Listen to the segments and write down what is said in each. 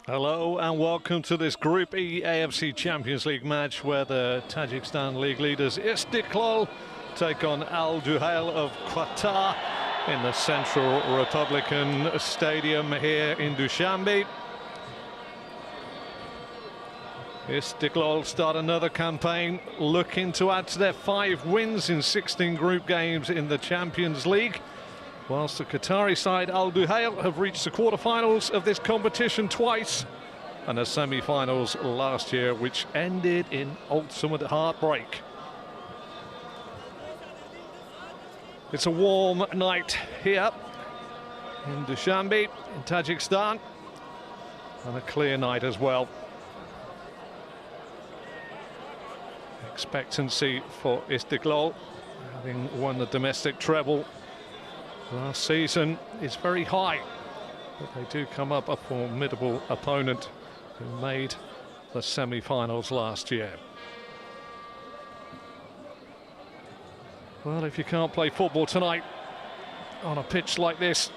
Hello and welcome to this Group E AFC Champions League match where the Tajikistan league leaders Istiklol take on Al Duhail of Qatar in the Central Republican Stadium here in Dushanbe. Istiklol start another campaign looking to add to their 5 wins in 16 group games in the Champions League. Whilst the Qatari side Al Duhail have reached the quarterfinals of this competition twice and the semi-finals last year, which ended in ultimate heartbreak. It's a warm night here in Dushanbe in Tajikistan and a clear night as well. Expectancy for Istiklol, having won the domestic treble last season, is very high, but they do come up a formidable opponent who made the semi-finals last year. Well, if you can't play football tonight on a pitch like this,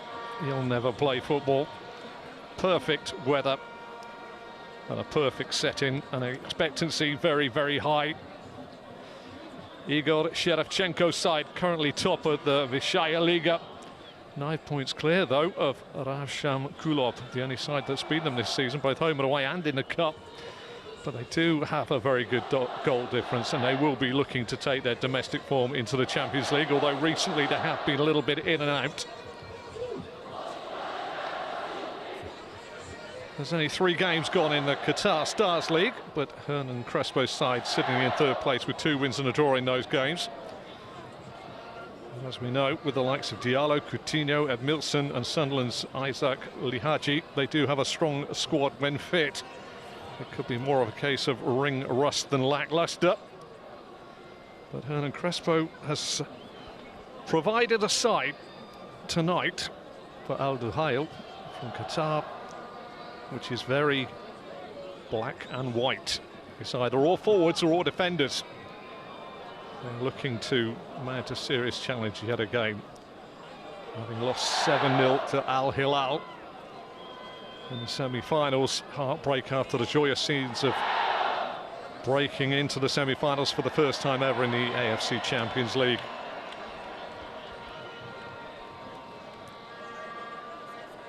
you'll never play football. Perfect weather and a perfect setting, and expectancy very, very high. Igor Sherevchenko's side currently top of the Vysshaya Liga. 9 points clear, though, of Ravsham Kulop, the only side that's beaten them this season, both home and away and in the Cup. But they do have a very good goal difference, and they will be looking to take their domestic form into the Champions League, although recently they have been a little bit in and out. There's only 3 games gone in the Qatar Stars League, but Hernan Crespo's side sitting in 3rd place with 2 wins and a draw in those games. As we know, with the likes of Diallo, Coutinho, Edmilson and Sunderland's Isaac Lihaji, they do have a strong squad when fit. It could be more of a case of ring rust than lacklustre. But Hernan Crespo has provided a side tonight for Al Duhail from Qatar, which is very black and white. It's either all forwards or all defenders. They're looking to mount a serious challenge yet again, having lost 7-0 to Al Hilal in the semi-finals. Heartbreak after the joyous scenes of breaking into the semi-finals for the first time ever in the AFC Champions League.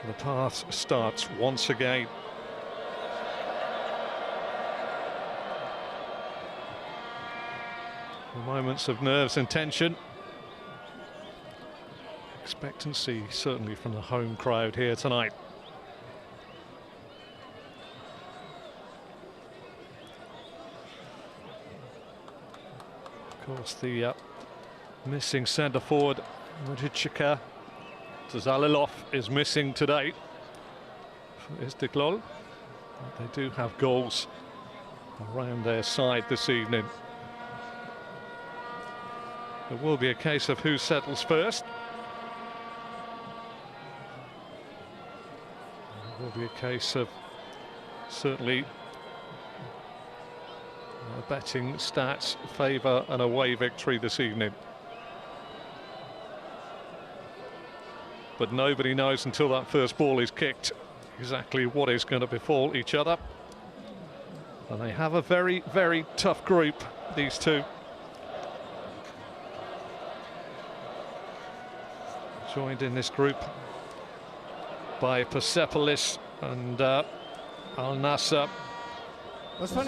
The path starts once again. Moments of nerves and tension. Expectancy certainly from the home crowd here tonight. Of course, the missing centre forward TJK Zalilov is missing today for Istiklol. They do have goals around their side this evening. It will be a case of who settles first. It will be a case of certainly betting stats favour an away victory this evening. But nobody knows until that first ball is kicked exactly what is going to befall each other. And they have a very, very tough group, these two. Joined in this group by Persepolis and Al Nassr. It was a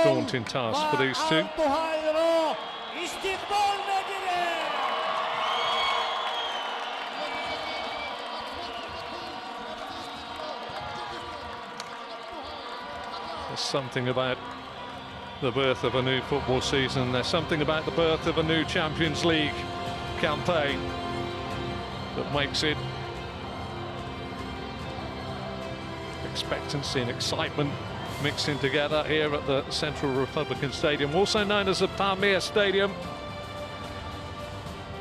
daunting task for these two. There's something about the birth of a new football season. There's something about the birth of a new Champions League campaign that makes it expectancy and excitement mixing together here at the Central Republican Stadium, also known as the Pamir Stadium.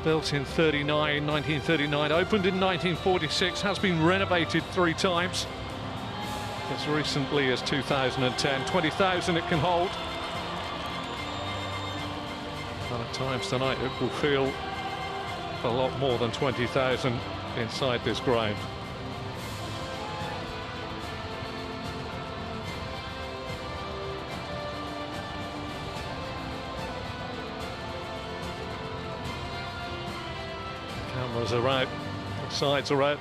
Built in 1939, opened in 1946, has been renovated 3 times. As recently as 2010, 20,000 it can hold. And at times tonight it will feel a lot more than 20,000 inside this ground. Cameras are out, the sides are out.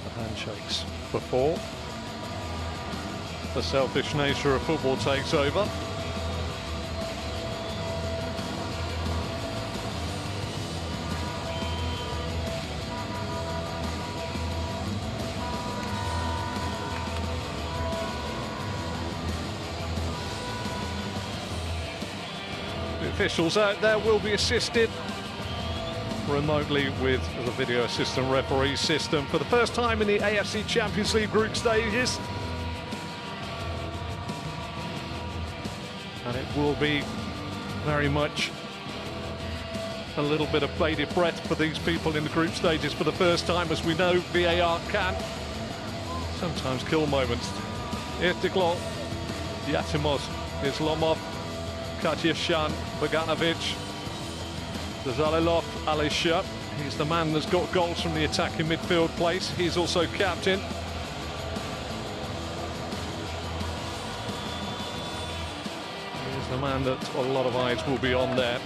The handshakes before. The selfish nature of football takes over. The officials out there will be assisted remotely with the video assistant referee system for the first time in the AFC Champions League group stages. And it will be very much a little bit of bated breath for these people in the group stages for the first time. As we know, VAR can sometimes kill moments. Istiklol, Yatimos, Islomov, Katyashan, Boganovic, Duhail, Alisha. He's the man that's got goals from the attacking midfield place. He's also captain. He's the man that a lot of eyes will be on there.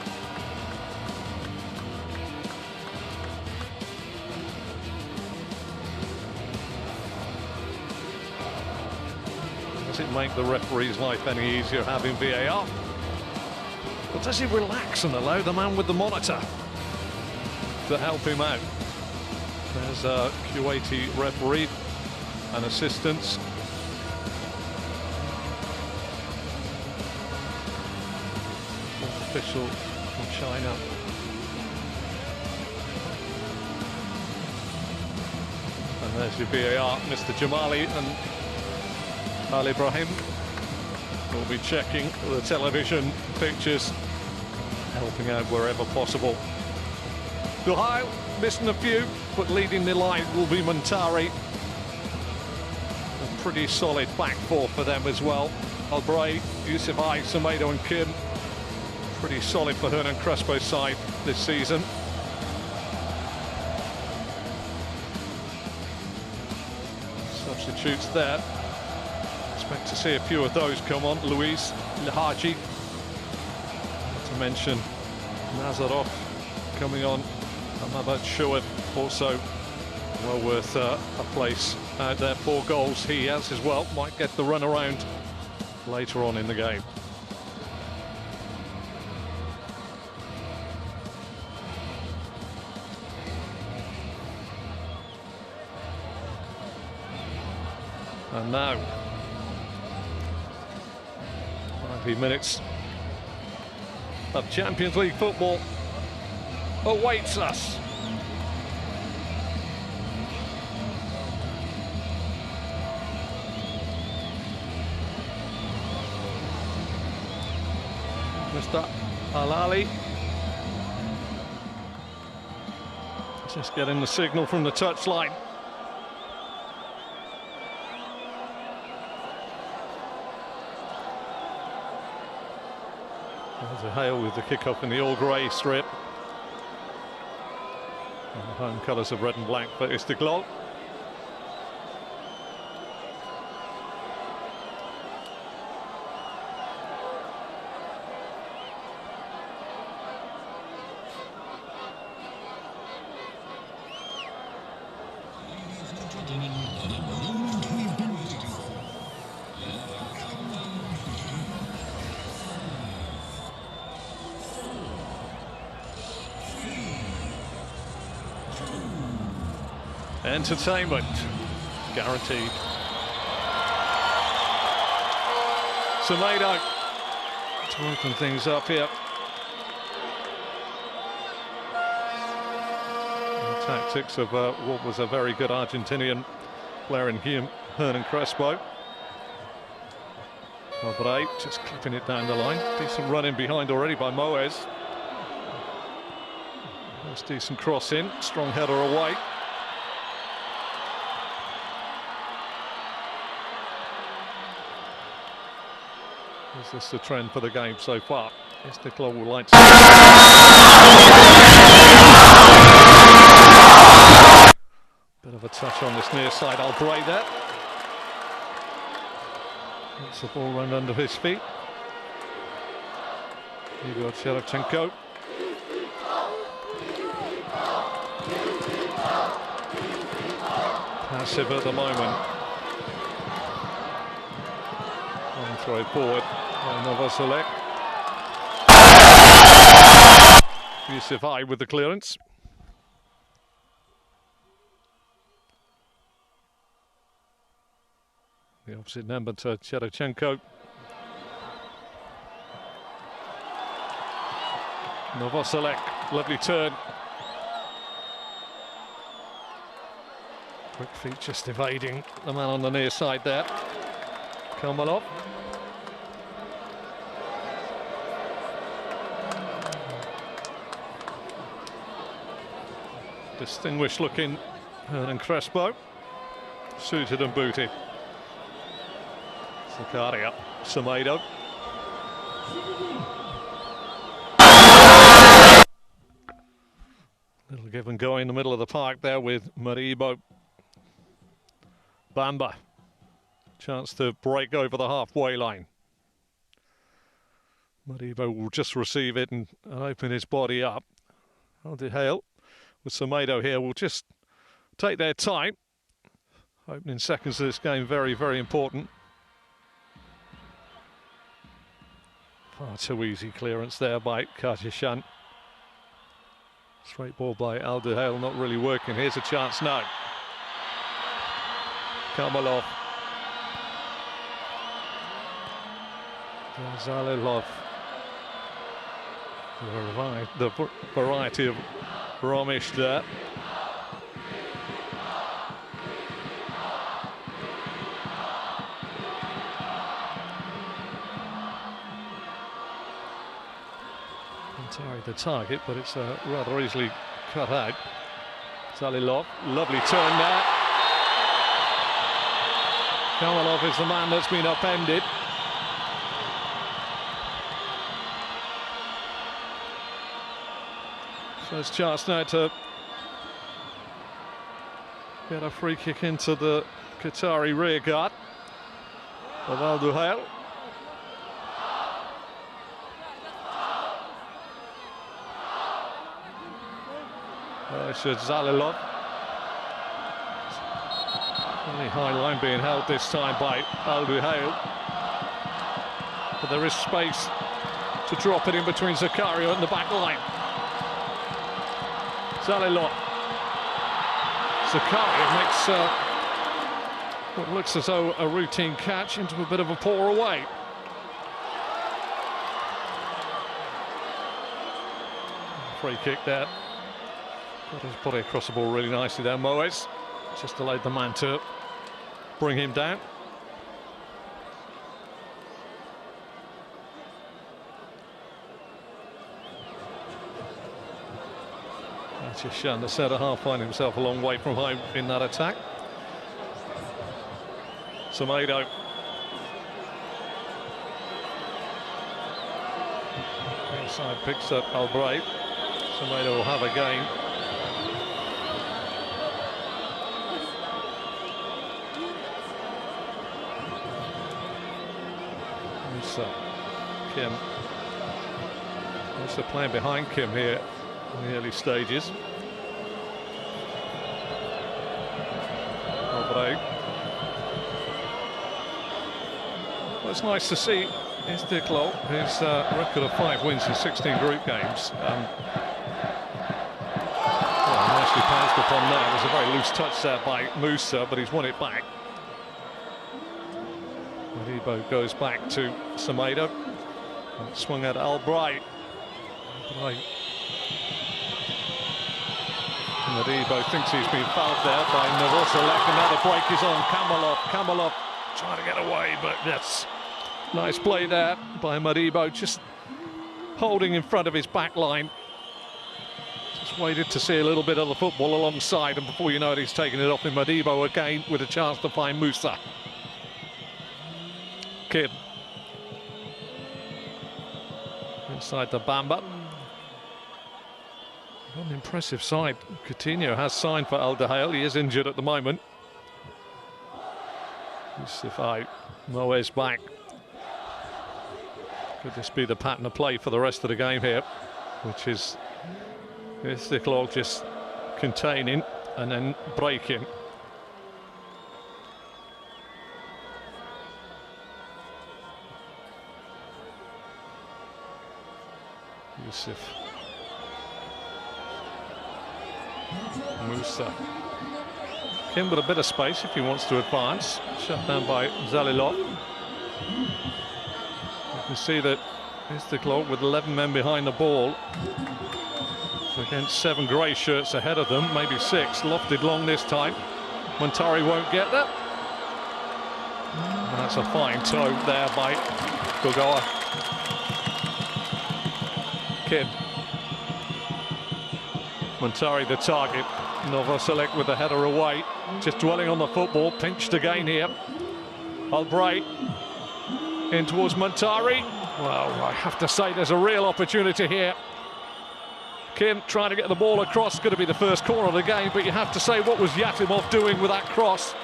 Does it make the referee's life any easier having VAR? Or does he relax and allow the man with the monitor to help him out? There's a QAT referee and assistants. Fourth official from China. And there's your VAR, Mr. Jamali and Al Ibrahim. We'll be checking the television pictures, helping out wherever possible. Duhail missing a few, but leading the line will be Montari. A pretty solid back four for them as well. Albray, Yusufai, Semedo and Kim. Pretty solid for Hernan Crespo's side this season. Substitutes there. Expect to see a few of those come on. Luis Lihaji, to mention Nazarov coming on. Amabat Shoaib also well worth a place out there. 4 goals he has as well. Might get the run around later on in the game. And now 90 minutes of Champions League football awaits us. Mr. Alali just getting the signal from the touchline. Duhail with the kick-off in the all-grey strip. And the home colours of red and black for Istiklol. Entertainment guaranteed. Semedo to open things up here. The tactics of what was a very good Argentinian player in Hernan Crespo. Albray just clipping it down the line. Decent run in behind already by Moez. Nice decent cross in, strong header away. Is this the trend for the game so far? Istiklol will like to... Bit of a touch on this near side. Albray there. Gets the ball run under his feet. Igor Cherevchenko. Passive at the moment. One throw forward by Novoselek. Yusuf high with the clearance. The opposite number to Cherevchenko. Novoselek, lovely turn. Quick feet just evading the man on the near side there. Kamalov. Distinguished looking Hernan Crespo. Suited and booted. Zakaria, Semedo. Little give and go in the middle of the park there with Maribo. Bamba. Chance to break over the halfway line. Maribo will just receive it and open his body up. Duhail with Semedo here will just take their time. Opening seconds of this game very, very important. Far too easy clearance there by Kajishan. Straight ball by Duhail, not really working. Here's a chance now. Kamalov. Zalilov. The variety of Romish there. The target, but it's rather easily cut out. Zalilov, lovely turn there. Kamalov is the man that's been upended. First chance now to get a free kick into the Qatari rear guard of Duhail. Zalilov. Really high line being held this time by Duhail. But there is space to drop it in between Zakaria and the back line. Zalilov. Zakaria makes what looks as though a routine catch into a bit of a pour away. Free kick there. Got his body across the ball really nicely there. Moes just allowed the man to bring him down. Shan, the centre half, finding himself a long way from home in that attack. Semedo. Inside picks up Albright. Semedo will have a game. Kim. Also playing behind Kim here in the early stages. Well, it's nice to see Istiklol, his record of 5 wins in 16 group games. Well, nicely pounced upon there. There's a very loose touch there by Musa, but he's won it back. Maribo goes back to Semedo. Swung at Albright. Maribo thinks he's been fouled there by Novoselek. Another break is on Kamalov. Kamalov trying to get away, but that's nice play there by Maribo, just holding in front of his back line. Just waited to see a little bit of the football alongside, and before you know it, he's taken it off in Maribo again with a chance to find Musa. Kid. Inside the Bamba. An impressive side. Coutinho has signed for Duhail. He is injured at the moment. Yusuf out, Moes back. Could this be the pattern of play for the rest of the game here, which is Istiklol just containing and then breaking. Yusuf. Musa. Kim with a bit of space if he wants to advance. Shut down by Zalilov. You can see that Istiklol with 11 men behind the ball against 7 grey shirts ahead of them, maybe 6. Lofted long this time. Montari won't get that. And that's a fine toe there by Gogoa. Kim. Montari the target. Novoselec with the header away. Just dwelling on the football. Pinched again here. Albright in towards Montari. Well, I have to say there's a real opportunity here. Kim trying to get the ball across. Going to be the first corner of the game, but you have to say, what was Yatimov doing with that cross?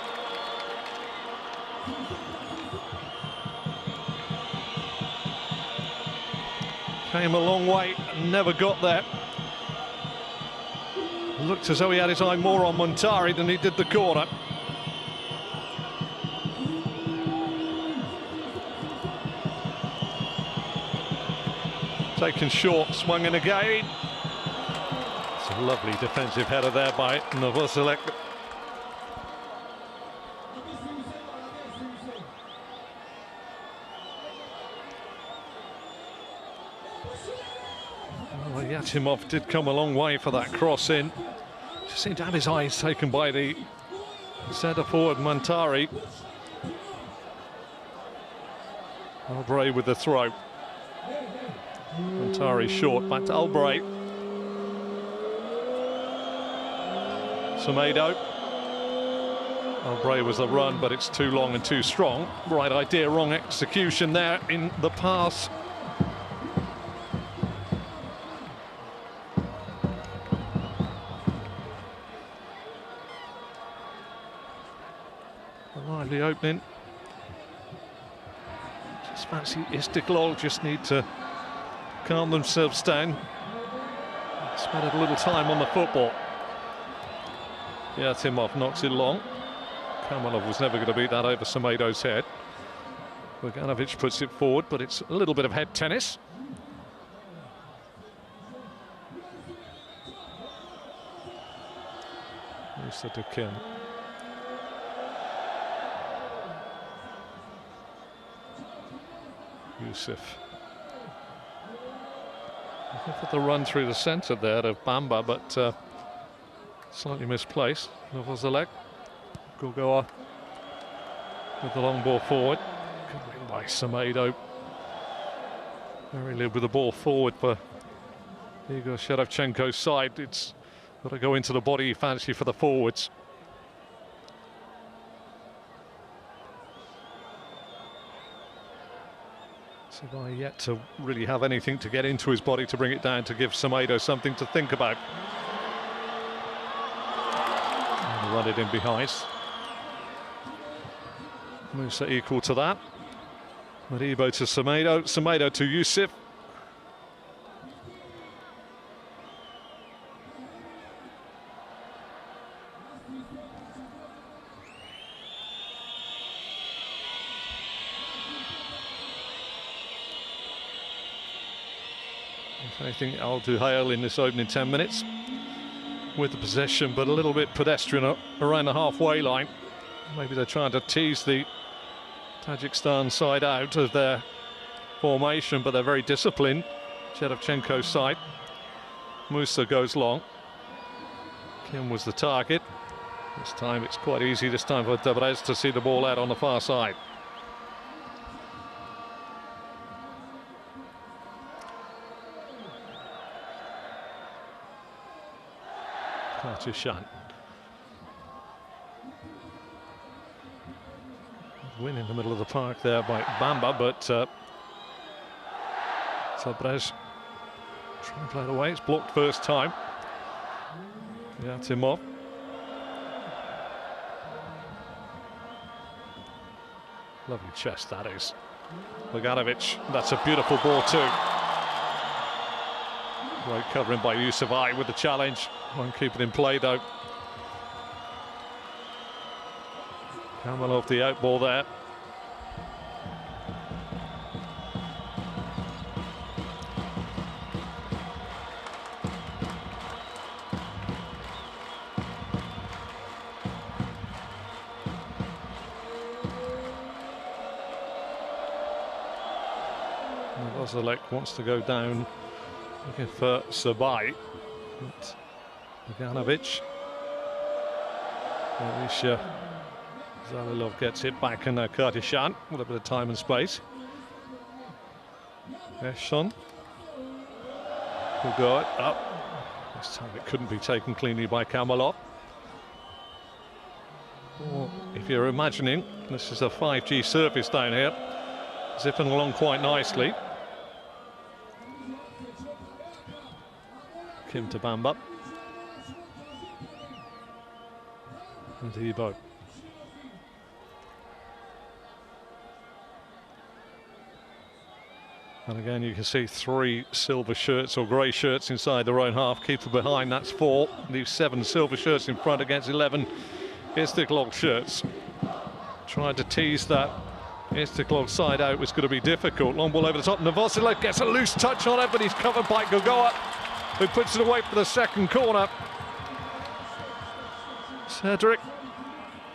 Came a long way, never got there. Looked as though he had his eye more on Montari than he did the corner. Taken short, swung in again. It's a lovely defensive header there by Novoselec. Well, Yatimov did come a long way for that cross in. Just seemed to have his eyes taken by the centre forward Montari. Albright with the throw. Montari short, back to Albright. Semedo. Albright was the run, but it's too long and too strong. Right idea, wrong execution there in the pass. A lively opening. Just fancy Istiklol just need to calm themselves down. Spent a little time on the football. Yeah, Timov knocks it long. Kamalov was never going to beat that over Semedo's head. Bogdanovic puts it forward, but it's a little bit of head tennis. Musa to Kim. Yusuf. At the run through the centre there of Bamba, but slightly misplaced. Novoselec. Gogoa with the long ball forward. Good win by Semedo. Very live with the ball forward for Igor Shevchenko's side. It's got to go into the body fancy for the forwards. Sabai yet to really have anything to get into his body to bring it down, to give Semedo something to think about. And run it in behind. Musa equal to that. Maribo to Semedo, Semedo to Yusuf. I think Duhail in this opening 10 minutes with the possession, but a little bit pedestrian around the halfway line. Maybe they're trying to tease the Tajikistan side out of their formation, but they're very disciplined. Shevchenko's side. Musa goes long. Kim was the target. This time it's quite easy this time for Debrez to see the ball out on the far side. Kartushan. Win in the middle of the park there by Bamba, but Debrez trying to play it away. It's blocked first time. Yatimov. Lovely chest, that is. Bogdanovic, that's a beautiful ball too. Great covering by Yusufai with the challenge. Won't keep it in play though. Kamalov the out ball there. Kozilek wants to go down, looking for Sabai. Bogdanovic. Alicia Zalilov gets it back, and Kardashian with a bit of time and space. Eshon will go up. This time it couldn't be taken cleanly by Kamalov. Or if you're imagining, this is a 5G surface down here, zipping along quite nicely. Kim to Bamba. And Ebo. And again, you can see 3 silver shirts or grey shirts inside their own half. Keeper behind, that's 4. Leaves 7 silver shirts in front against 11 Istiklol shirts. Tried to tease that Istiklol side out, was going to be difficult. Long ball over the top. Novoselic gets a loose touch on it, but he's covered by Gogoa, who puts it away for the second corner. Cedric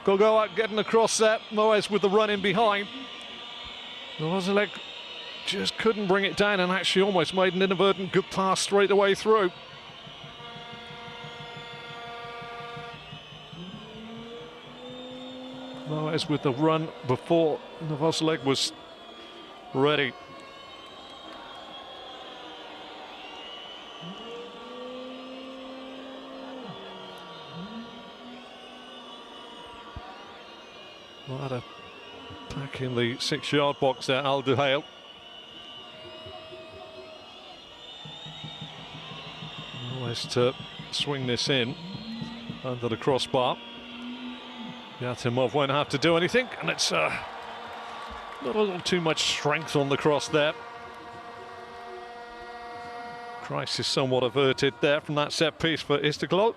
Gogoa getting across there. Moez with the run in behind. Novoselic just couldn't bring it down and actually almost made an inadvertent good pass straight away through. Moez with the run before Novoselic was ready. What a pack in the 6-yard box there, Al Duhail. Always to swing this in under the crossbar. Yatimov won't have to do anything, and it's not a little too much strength on the cross there. Crisis somewhat averted there from that set piece for Istiklol.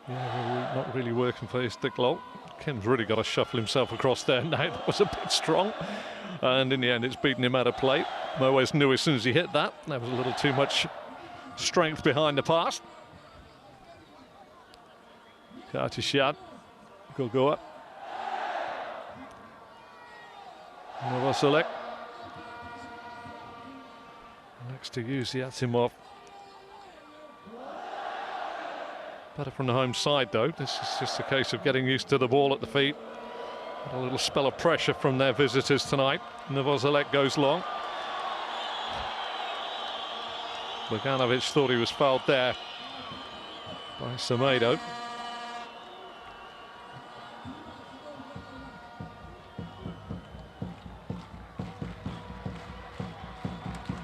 Yeah, not really working for Istiklol. Kim's really got to shuffle himself across there now. That was a bit strong, and in the end it's beaten him out of play. Moez knew as soon as he hit that there was a little too much strength behind the pass. Kardashian, Gogoa, Novoselic. Next to use Yatimov. Better from the home side though. This is just a case of getting used to the ball at the feet. A little spell of pressure from their visitors tonight. Novoselic goes long. Bogdanovic thought he was fouled there by Semedo.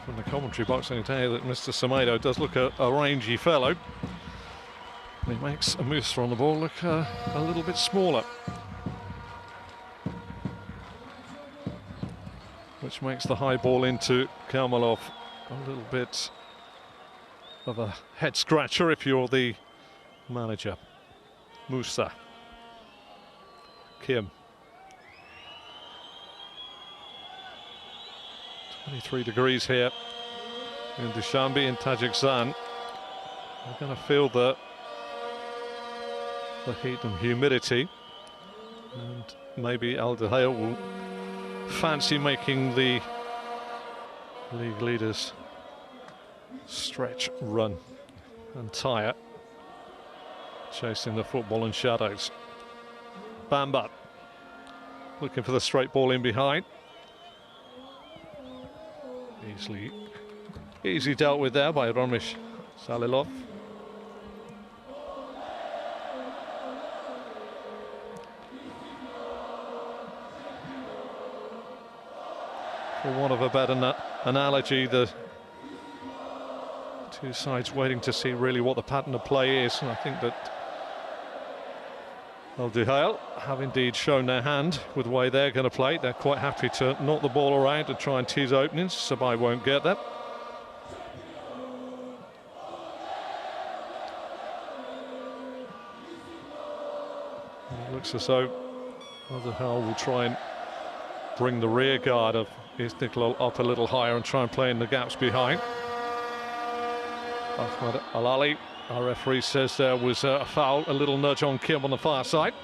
From the commentary box, I can tell you that Mr. Semedo does look a rangy fellow. He makes a Musa on the ball look a little bit smaller, which makes the high ball into Kamalov a little bit of a head scratcher if you're the manager. Musa, Kim, 23 degrees here in Dushanbe in Tajikistan. We're going to feel the heat and humidity, and maybe Al Duhail will fancy making the league leaders stretch, run and tire, chasing the football in shadows. Bamba looking for the straight ball in behind. Easily dealt with there by Ramesh Zalilov. For want of a better analogy, the two sides waiting to see really what the pattern of play is, and I think that Duhail have indeed shown their hand with the way they're going to play. They're quite happy to knock the ball around and try and tease openings. Sabai won't get that. It looks as though Duhail will try and bring the rear guard of Istiklol up a little higher and try and play in the gaps behind. Ahmed Al-Ali, our referee, says there was a foul, a little nudge on Kim on the far side.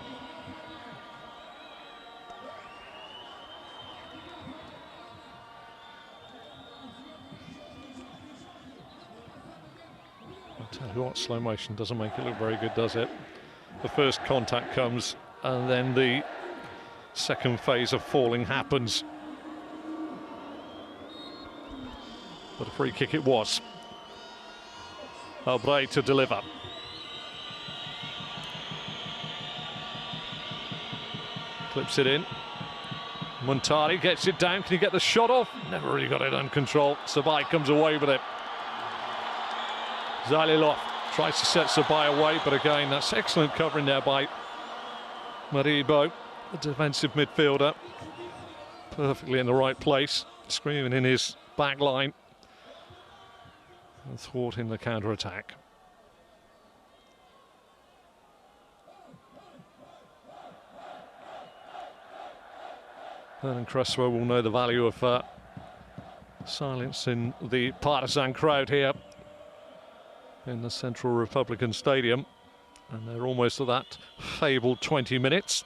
I'll tell you what, slow motion doesn't make it look very good, does it? The first contact comes and then the second phase of falling happens. But a free kick it was. Albray to deliver. Clips it in. Muntari gets it down. Can he get the shot off? Never really got it under control. Sabai comes away with it. Zalilov tries to set Sabai away, but again, that's excellent covering there by Maribo, the defensive midfielder. Perfectly in the right place, screaming in his back line and thwarting the counter-attack. Vernon Cresswell will know the value of silence in the partisan crowd here in the Central Republican Stadium, and they're almost at that fabled 20 minutes.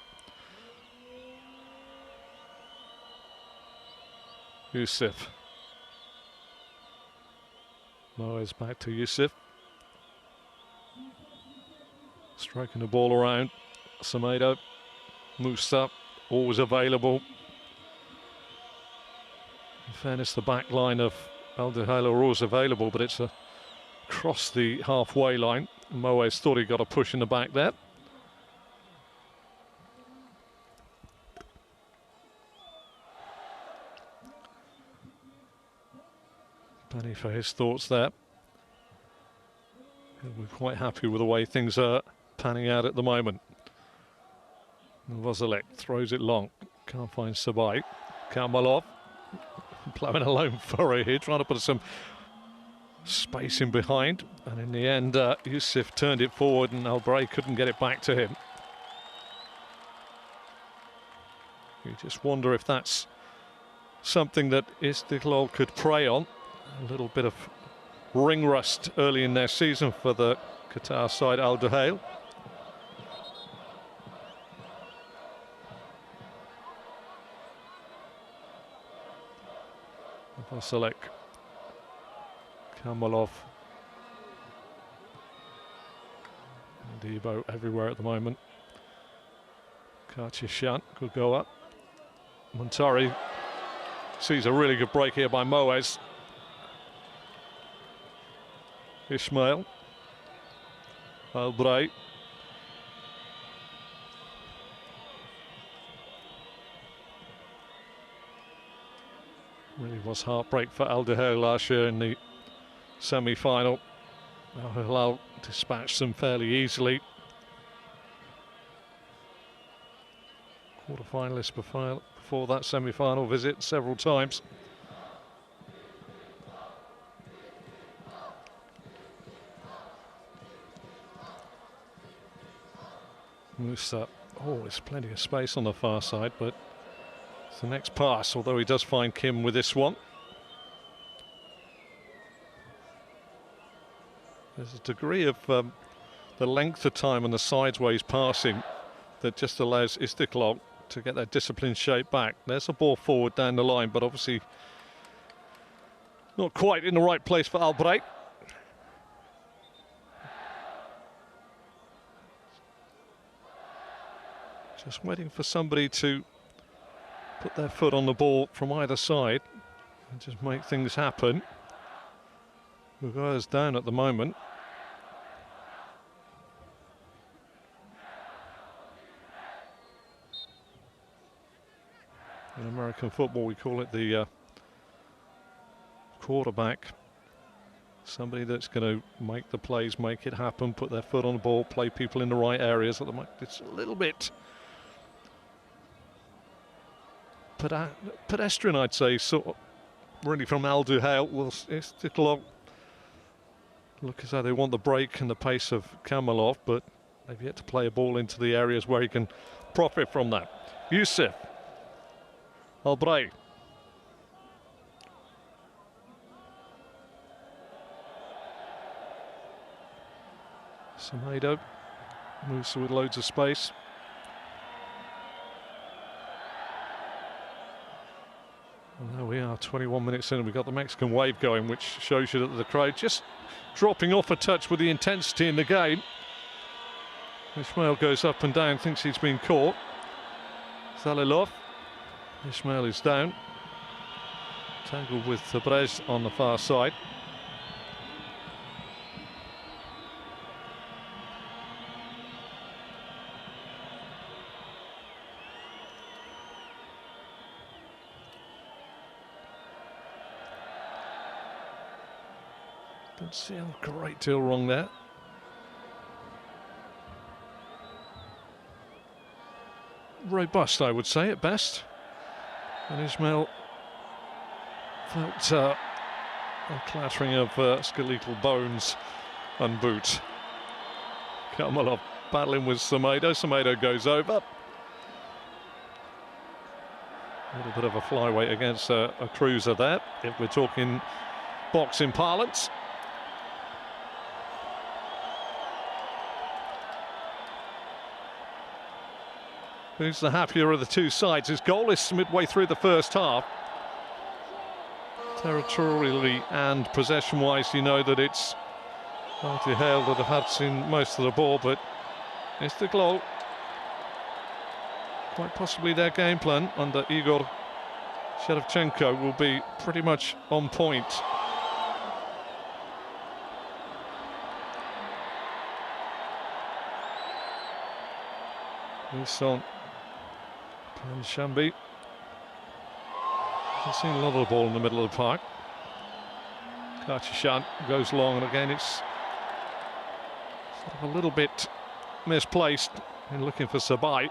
Yusuf. Moa's back to Yusuf. Striking the ball around. Semedo. Musa, always available. In fairness, the back line of Al Duhail are always available, but it's across the halfway line. Moa's thought he got a push in the back there. Penny for his thoughts there. We're quite happy with the way things are panning out at the moment. Vozilek throws it long. Can't find Sabai. Kamalov plowing a lone furrow here, trying to put some space in behind. And in the end, Yusuf turned it forward and Albray couldn't get it back to him. You just wonder if that's something that Istiklol could prey on. A little bit of ring rust early in their season for the Qatar side, Al Duhail. Vasilek, Kamalov, Debo everywhere at the moment. Karchishan could go up. Montari sees a really good break here by Moaz. Ismail. Albray. Really was heartbreak for Al Duhail last year in the semi-final. Al Hilal dispatched them fairly easily. Quarter-finalists before that semi-final visit several times. Musa, oh, there's plenty of space on the far side, but it's the next pass, although he does find Kim with this one. There's a degree of the length of time and the sideways passing that just allows Istiklol to get their disciplined shape back. There's a ball forward down the line, but obviously not quite in the right place for Albray. Just waiting for somebody to put their foot on the ball from either side and just make things happen. Mugaya's down at the moment. In American football, we call it the quarterback. Somebody that's going to make the plays, make it happen, put their foot on the ball, play people in the right areas. It's a little bit pedestrian, I'd say, sort of, really, from Duhail. Well, Istiklol look as though they want the break and the pace of Kamalov, but they've yet to play a ball into the areas where he can profit from that. Yusuf Albray. Semedo moves with loads of space. And there we are, 21 minutes in, and we've got the Mexican wave going, which shows you that the crowd just dropping off a touch with the intensity in the game. Ismail goes up and down, thinks he's been caught. Zalilov. Ismail is down. Tangled with Tabrez on the far side. Don't see a great deal wrong there. Robust, I would say, at best. And Ismail felt a clattering of skeletal bones and boots. Kamalov battling with Semedo. Semedo goes over. A little bit of a flyweight against a cruiser there, if we're talking boxing parlance. Who's the happier of the two sides? It's goalless midway through the first half. Territorially and possession-wise, you know that it's Duhail that have had seen most of the ball, but Istiklol, quite possibly their game plan under Igor Shevchenko will be pretty much on point. Wilson and Shambi. Hasn't seen a lot of the ball in the middle of the park. Kachishan goes long, and again it's sort of a little bit misplaced in looking for Sabai.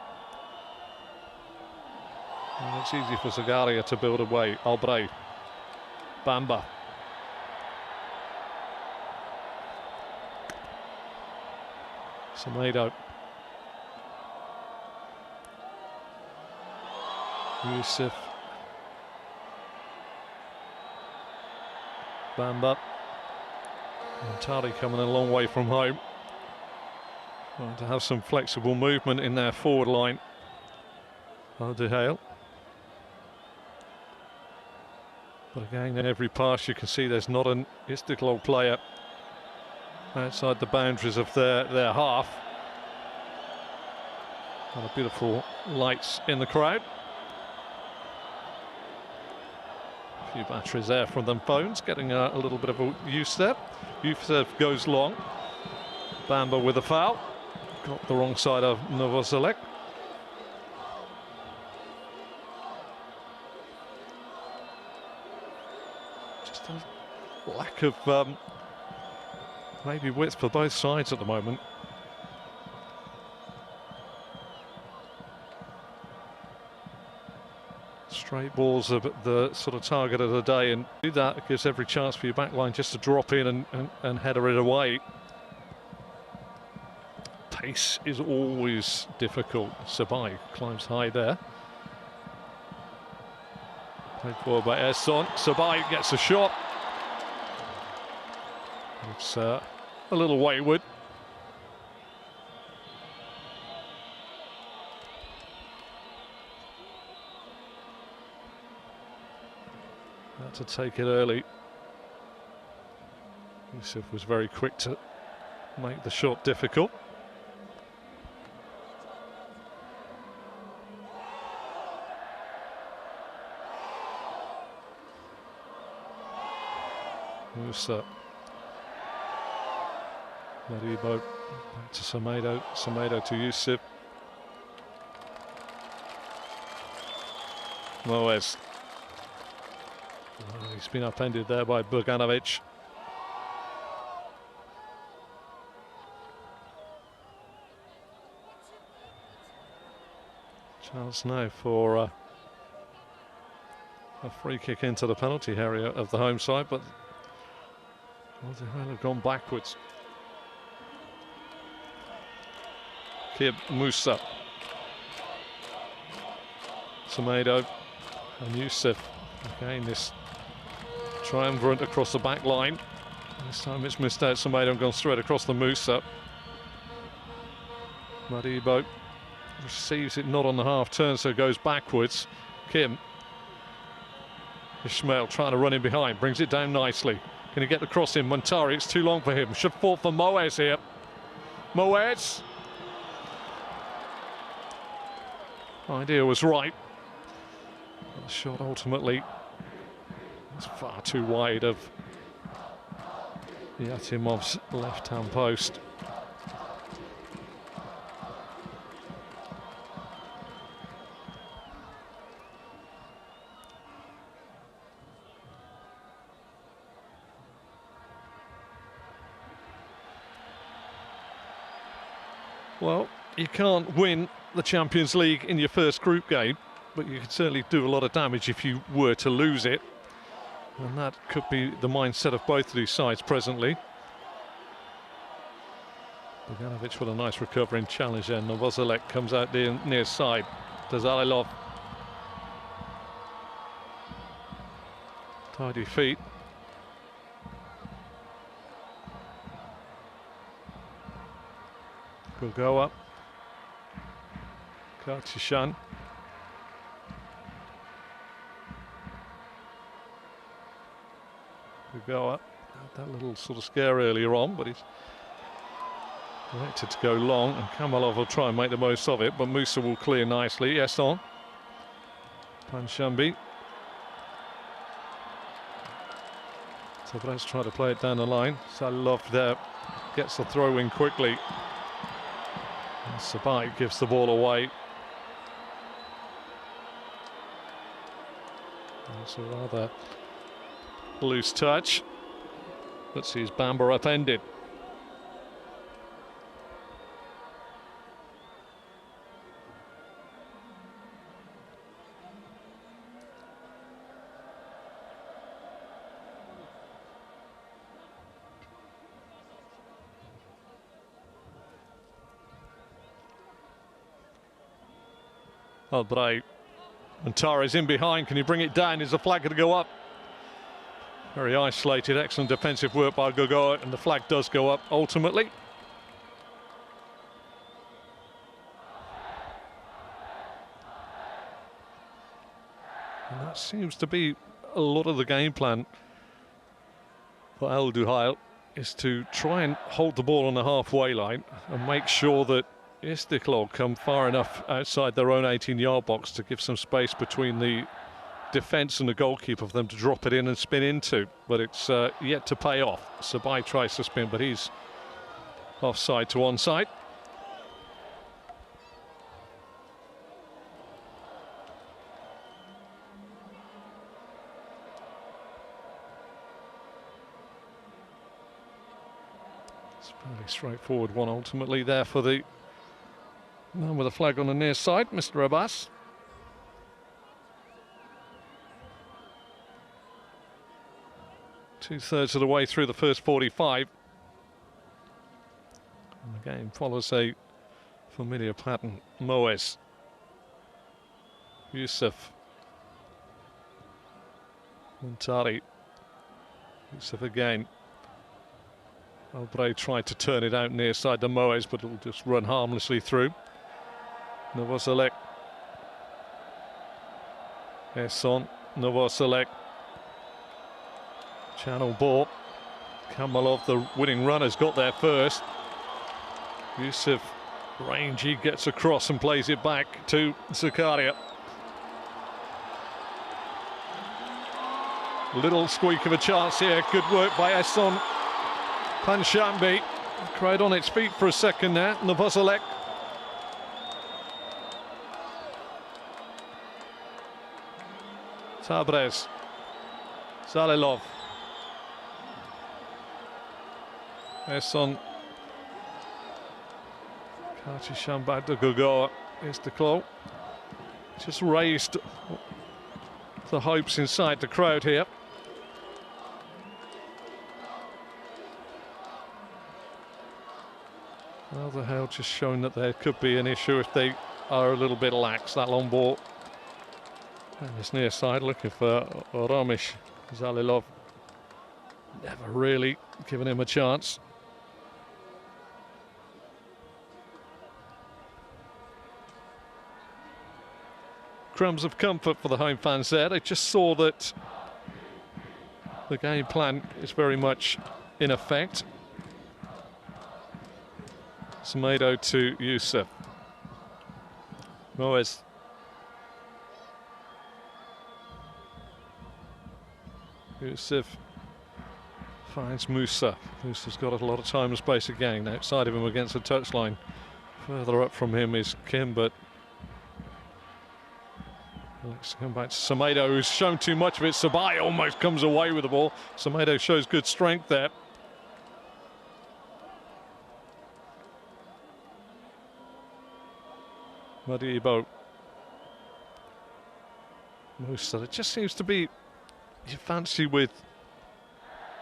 And it's easy for Zagaria to build away. Albray. Bamba. Semedo. Yusuf. Bamba. And Tari coming a long way from home. Trying to have some flexible movement in their forward line. Duhail. But again, in every pass you can see there's not an Istiklol player outside the boundaries of their half. And a beautiful lights in the crowd. A few batteries there from them phones, getting a little bit of a use there. Yusuf goes long. Bamba with a foul. Got the wrong side of Novoselic. Just a lack of maybe width for both sides at the moment. Straight balls are the sort of target of the day, and do that, it gives every chance for your back line just to drop in and header it away. Pace is always difficult. Sabai climbs high there. Played forward by Erson. Sabai gets a shot. It's a little wayward. Had to take it early. Yusuf was very quick to make the shot difficult. Musa. Maribo back to Semedo. Semedo to Yusuf. Moes. Oh, he's been upended there by Bogdanovic. Chance now for a free kick into the penalty area of the home side, but Duhail have gone backwards. Kib Musa, Semedo and Yusuf. Again, this triumvirate across the back line. This time it's missed out. Semedo gone straight across the Musa. Madibo receives it not on the half turn, so goes backwards. Kim. Ismail trying to run in behind, brings it down nicely. Can he get the cross in? Montari, it's too long for him. Should fall for Moez here. Moez. Idea was right. The shot ultimately was far too wide of Yatimov's left-hand post. Well, you can't win the Champions League in your first group game, but you can certainly do a lot of damage if you were to lose it. And that could be the mindset of both of these sides presently. Bogdanovic with a nice recovering challenge there. Novozalek comes out the near side. Dazalilov. Tidy feet. Gogoa. Kartishan. Gogoa. Had that little sort of scare earlier on, but he's elected to go long, and Kamalov will try and make the most of it, but Musa will clear nicely. Yes, on. Panshambi. So let's try to play it down the line. Salilov there gets the throw in quickly. And Sabai gives the ball away. It's a rather loose touch, but sees Bamba upended. Albray. Montari's in behind. Can he bring it down? Is the flag going to go up? Very isolated, excellent defensive work by Gogoa, and the flag does go up ultimately. And that seems to be a lot of the game plan for Al Duhail, is to try and hold the ball on the halfway line and make sure that Istiklol come far enough outside their own 18-yard box to give some space between the defence and the goalkeeper for them to drop it in and spin into. But it's yet to pay off. Sabai tries to spin, but he's offside to onside. It's a fairly straightforward one ultimately there for the man with a flag on the near side, Mr. Abbas. Two-thirds of the way through the first 45. And the game follows a familiar pattern. Moez. Yusuf. Montari. Yusuf again. Albray tried to turn it out near side to Moez, but it'll just run harmlessly through. Novozalek. Esson. Novozalek. Channel ball. Kamalov, the winning runner's got there first. Yusuf, rangy, gets across and plays it back to Zakaria. Little squeak of a chance here. Good work by Esson. Panshambi. Crowd on its feet for a second there. Novozalek. Tabrez. Zalilov. Esson. Kartishan back to Gogoa. Istiklol. Just raised the hopes inside the crowd here. Well, Duhail just showing that there could be an issue if they are a little bit lax. That long ball. And this near side looking for Ramesh Zalilov. Never really given him a chance. Crumbs of comfort for the home fans there. They just saw that the game plan is very much in effect. Semedo to Yusuf. Moez. Yusuf finds Musa. Musa's got a lot of time and space again. Outside of him against the touchline. Further up from him is Kim, but let's come back to Semedo, who's shown too much of it. Sabai almost comes away with the ball. Semedo shows good strength there. Madibo. Musa. It just seems to be your fancy with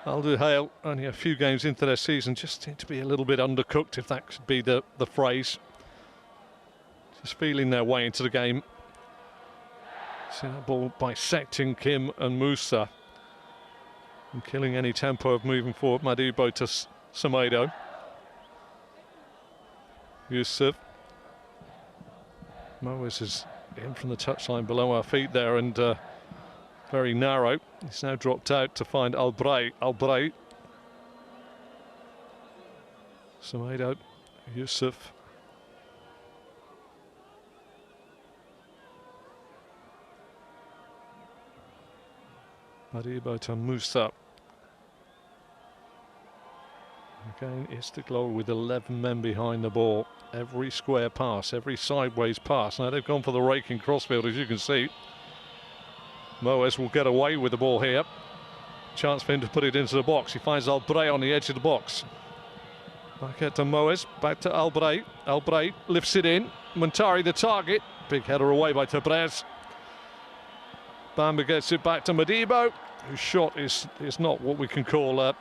Duhail. Only a few games into their season, just seem to be a little bit undercooked, if that could be the phrase. Just feeling their way into the game. See that ball bisecting Kim and Musa and killing any tempo of moving forward. Madibo to Semedo. Yusuf. Moez is in from the touchline below our feet there and very narrow. He's now dropped out to find Albray. Albray. Semedo. Yusuf. Madibo to Musa. Again, Istiklol with 11 men behind the ball. Every square pass, every sideways pass. Now they've gone for the raking crossfield, as you can see. Moez will get away with the ball here. Chance for him to put it into the box. He finds Albray on the edge of the box. Back out to Moez, back to Albray. Albray lifts it in. Montari the target. Big header away by Tabrez. Bamba gets it back to Madibo, whose shot is not what we can call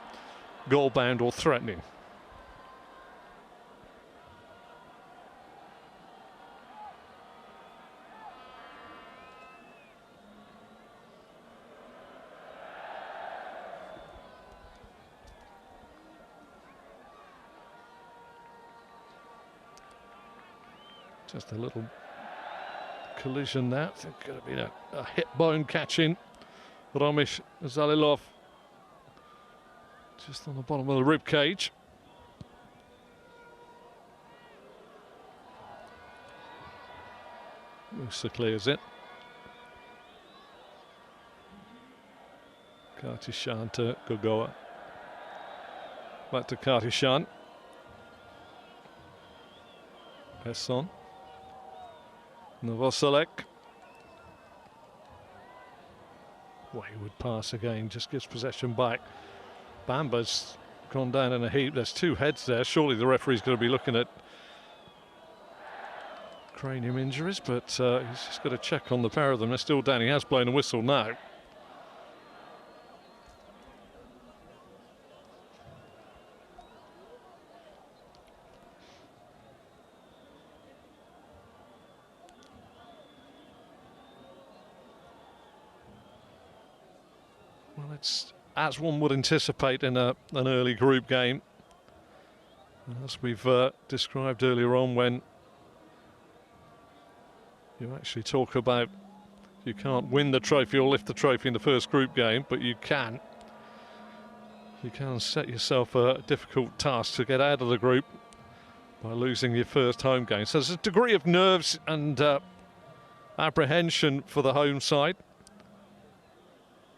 goal-bound or threatening. Just a little collision there. I think it could have been a hip bone catching. Ramesh Zalilov just on the bottom of the rib cage. Musa clears it. Kartishan to Gogoa. Back to Kartishan. Esson. Novoselek. Wayward pass again, just gives possession back. Bamba's gone down in a heap. There's two heads there. Surely the referee's going to be looking at cranium injuries, but he's just got to check on the pair of them. They're still down. He has blown a whistle now. Well, it's as one would anticipate in an early group game. As we've described earlier on, when you actually talk about you can't win the trophy or lift the trophy in the first group game, but you can set yourself a difficult task to get out of the group by losing your first home game. So there's a degree of nerves and apprehension for the home side.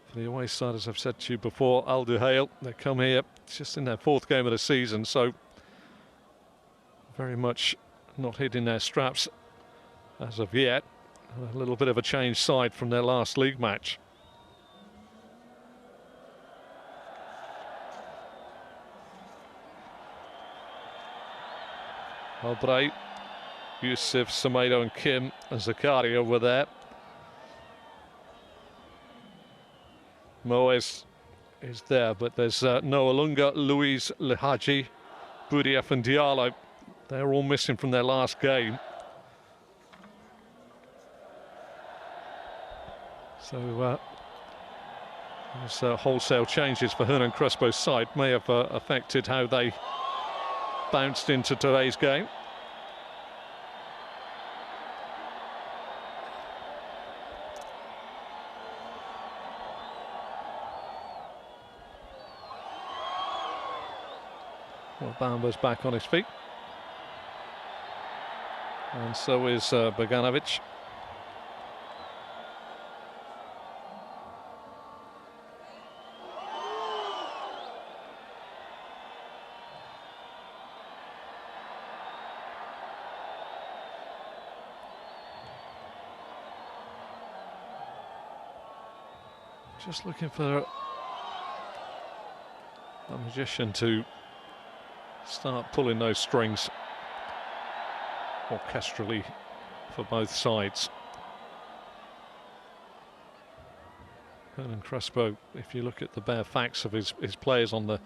For the away side, as I've said to you before, Duhail, they come here, it's just in their fourth game of the season, so very much not hitting their straps as of yet. A little bit of a changed side from their last league match. Albright, Yusuf, Semedo and Kim and Zakaria were there. Moez is there, but there's Noah Lunga, Louise Lehaji, Boudieff and Diallo. They're all missing from their last game. So those wholesale changes for Hernan Crespo's side may have affected how they bounced into today's game. Well, Bamba's back on his feet. And so is Boganovic. Just looking for a magician to start pulling those strings orchestrally for both sides. Hernan Crespo, if you look at the bare facts of his players on the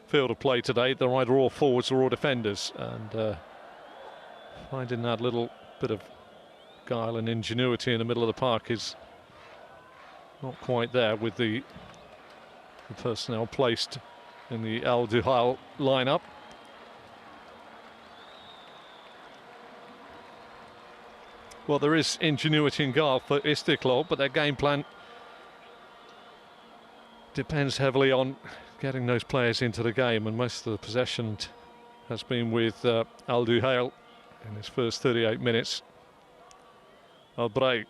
field of play today, they're either all forwards or all defenders, and finding that little bit of guile and ingenuity in the middle of the park is not quite there with the personnel placed in the Al Duhail lineup. Well, there is ingenuity and guile for Istiklol, but their game plan depends heavily on getting those players into the game, and most of the possession has been with Al Duhail in his first 38 minutes. Albright.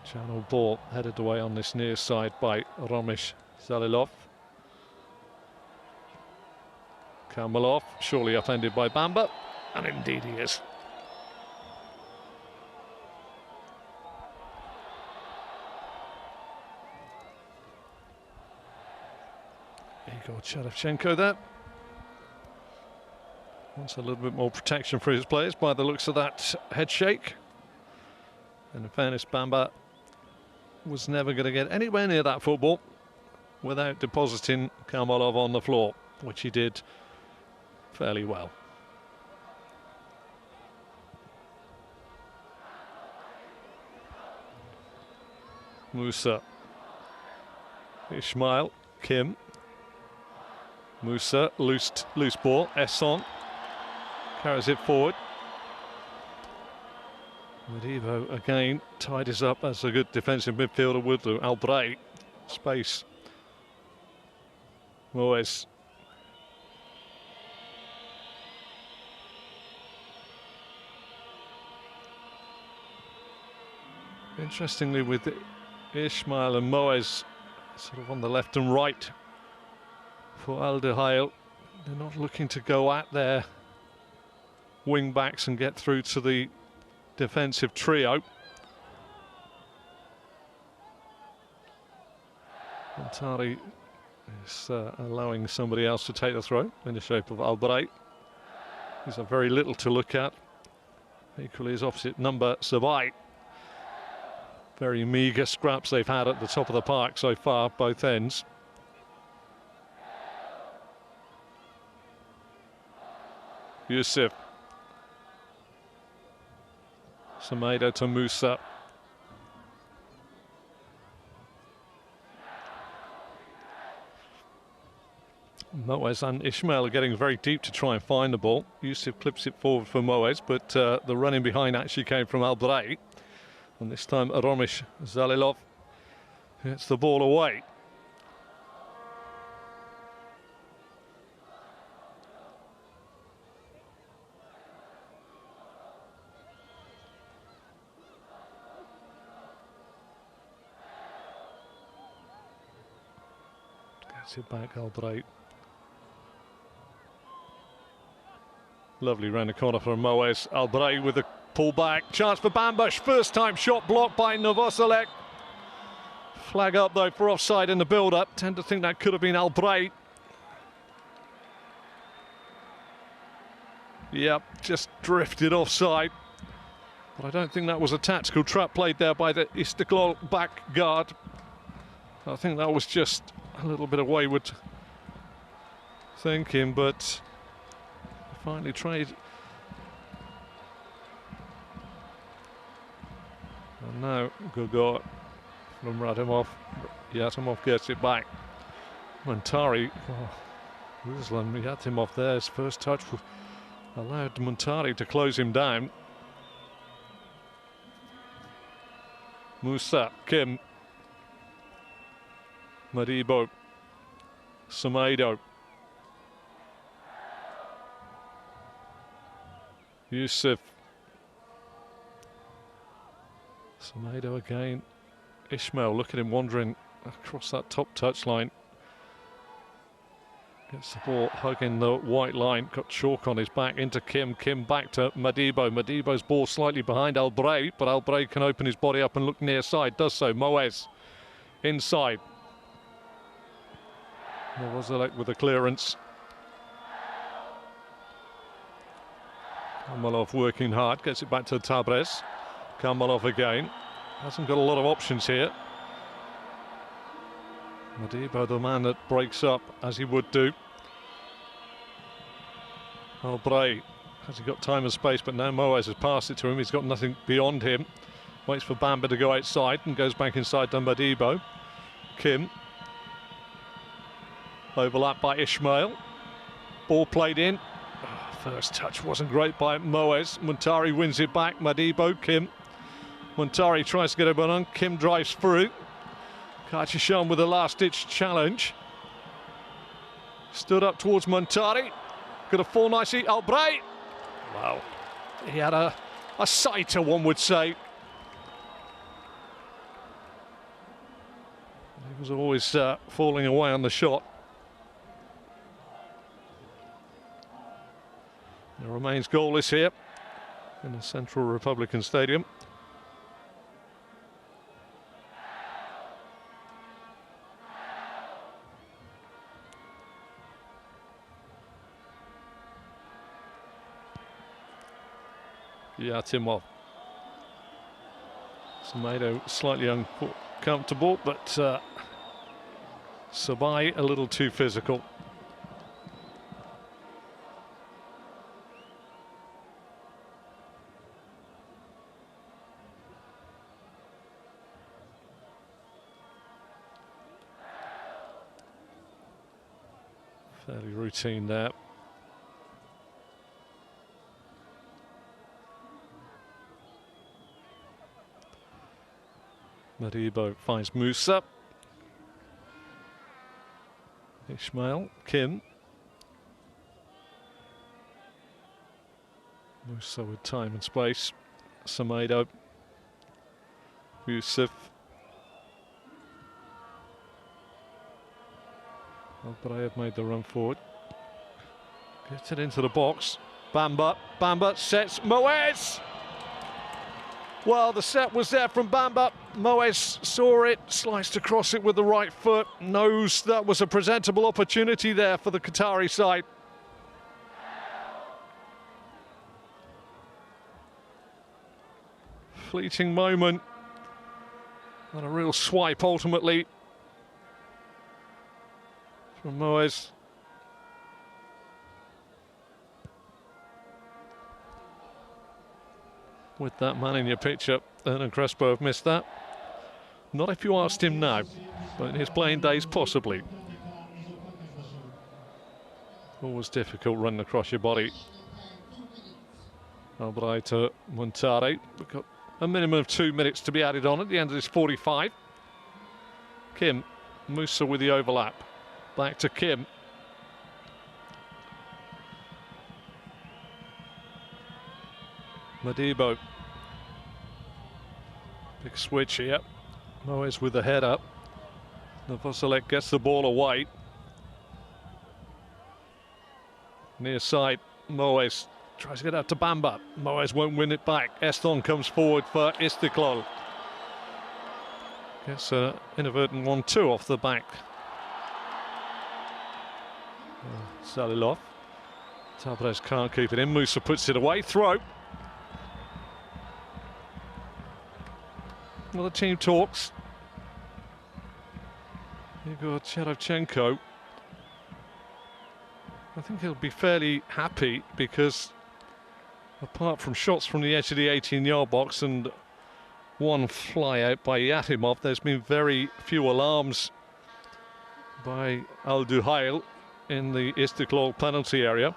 Channel ball headed away on this near side by Romish Zalilov. Kamalov, surely offended by Bamba, and indeed he is. Igor Cherevchenko there. Wants a little bit more protection for his players by the looks of that head shake. And in fairness, Bamba was never going to get anywhere near that football without depositing Kamalov on the floor, which he did fairly well. Musa, Ismail, Kim, Musa, loose ball, Esson carries it forward. Medivo again tidies up as a good defensive midfielder would do. Albright, space. Moez. Interestingly, with Ismail and Moez sort of on the left and right for Al Duhail, they're not looking to go at their wing backs and get through to the defensive trio. Antari is allowing somebody else to take the throw in the shape of Albright. He's a very little to look at. Equally his opposite number, Sabai. Very meagre scraps they've had at the top of the park so far, both ends. Yusuf. Semedo to Musa. Moez and Ismail are getting very deep to try and find the ball. Yusuf clips it forward for Moez, but the running behind actually came from Albright. And this time Romish Zalilov gets the ball away. Gets it back, Albright. Lovely round the corner for Moez. Albright with a pull back. Chance for Bambush. First time shot blocked by Novoselec. Flag up though for offside in the build-up. Tend to think that could have been Albright. Yep, just drifted offside. But I don't think that was a tactical trap played there by the Istiklol back guard. I think that was just a little bit of wayward thinking, but finally tried. And now Gugor from Radimov. Yatimov gets it back. Muntari, Ruslan Yatimov there, his first touch allowed Muntari to close him down. Musa, Kim, Madibo, Semedo, Yusuf, Semedo again, Ismail, look at him wandering across that top touchline. Gets the ball hugging the white line, got chalk on his back into Kim, Kim back to Madibo. Madibo's ball slightly behind Albray, but Albray can open his body up and look near side, does so. Moez inside. Novozalek with a clearance. Kamalov working hard, gets it back to Tabrez. Kamalov again, hasn't got a lot of options here. Madibo, the man that breaks up as he would do. Albray, has he got time and space, but now Moez has passed it to him. He's got nothing beyond him. Waits for Bamba to go outside and goes back inside to Madibo. Kim. Overlap by Ismail. Ball played in. First touch wasn't great by Moez. Muntari wins it back. Madibo, Kim. Muntari tries to get it on. Kim drives through. Kachisham with a last-ditch challenge. Stood up towards Muntari. Got a fall nicely. Albray. Wow. He had a sighter, one would say. He was always falling away on the shot. It remains goalless here in the Central Republican Stadium. Yatimov. Semedo slightly uncomfortable, but Sabai a little too physical. Fairly routine there. Madibo finds Musa. Ismail, Kim. Musa with time and space. Semedo. Yusuf. Albray have made the run forward. Gets it into the box. Bamba. Bamba sets Moez. Well, the set was there from Bamba. Moez saw it, sliced across it with the right foot. Knows that was a presentable opportunity there for the Qatari side. Fleeting moment. And a real swipe ultimately from Moez. With that man in your picture, Hernan Crespo have missed that. Not if you asked him now, but in his playing days, possibly. Always difficult running across your body. Albray to Muntari. We've got a minimum of 2 minutes to be added on at the end of this 45. Kim, Musa with the overlap. Back to Kim. Madibo. Big switch here. Moez with the head up. Novozalek gets the ball away. Near side, Moez tries to get out to Bamba. Moez won't win it back. Eston comes forward for Istiklol. Gets an inadvertent 1-2 off the back. Salilov. Tavares can't keep it in. Musa puts it away. Throw. Well, the team talks. Igor Cherevchenko. I think he'll be fairly happy because apart from shots from the edge of the 18-yard box and one fly out by Yatimov, there's been very few alarms by Al Duhail in the Istiklol penalty area.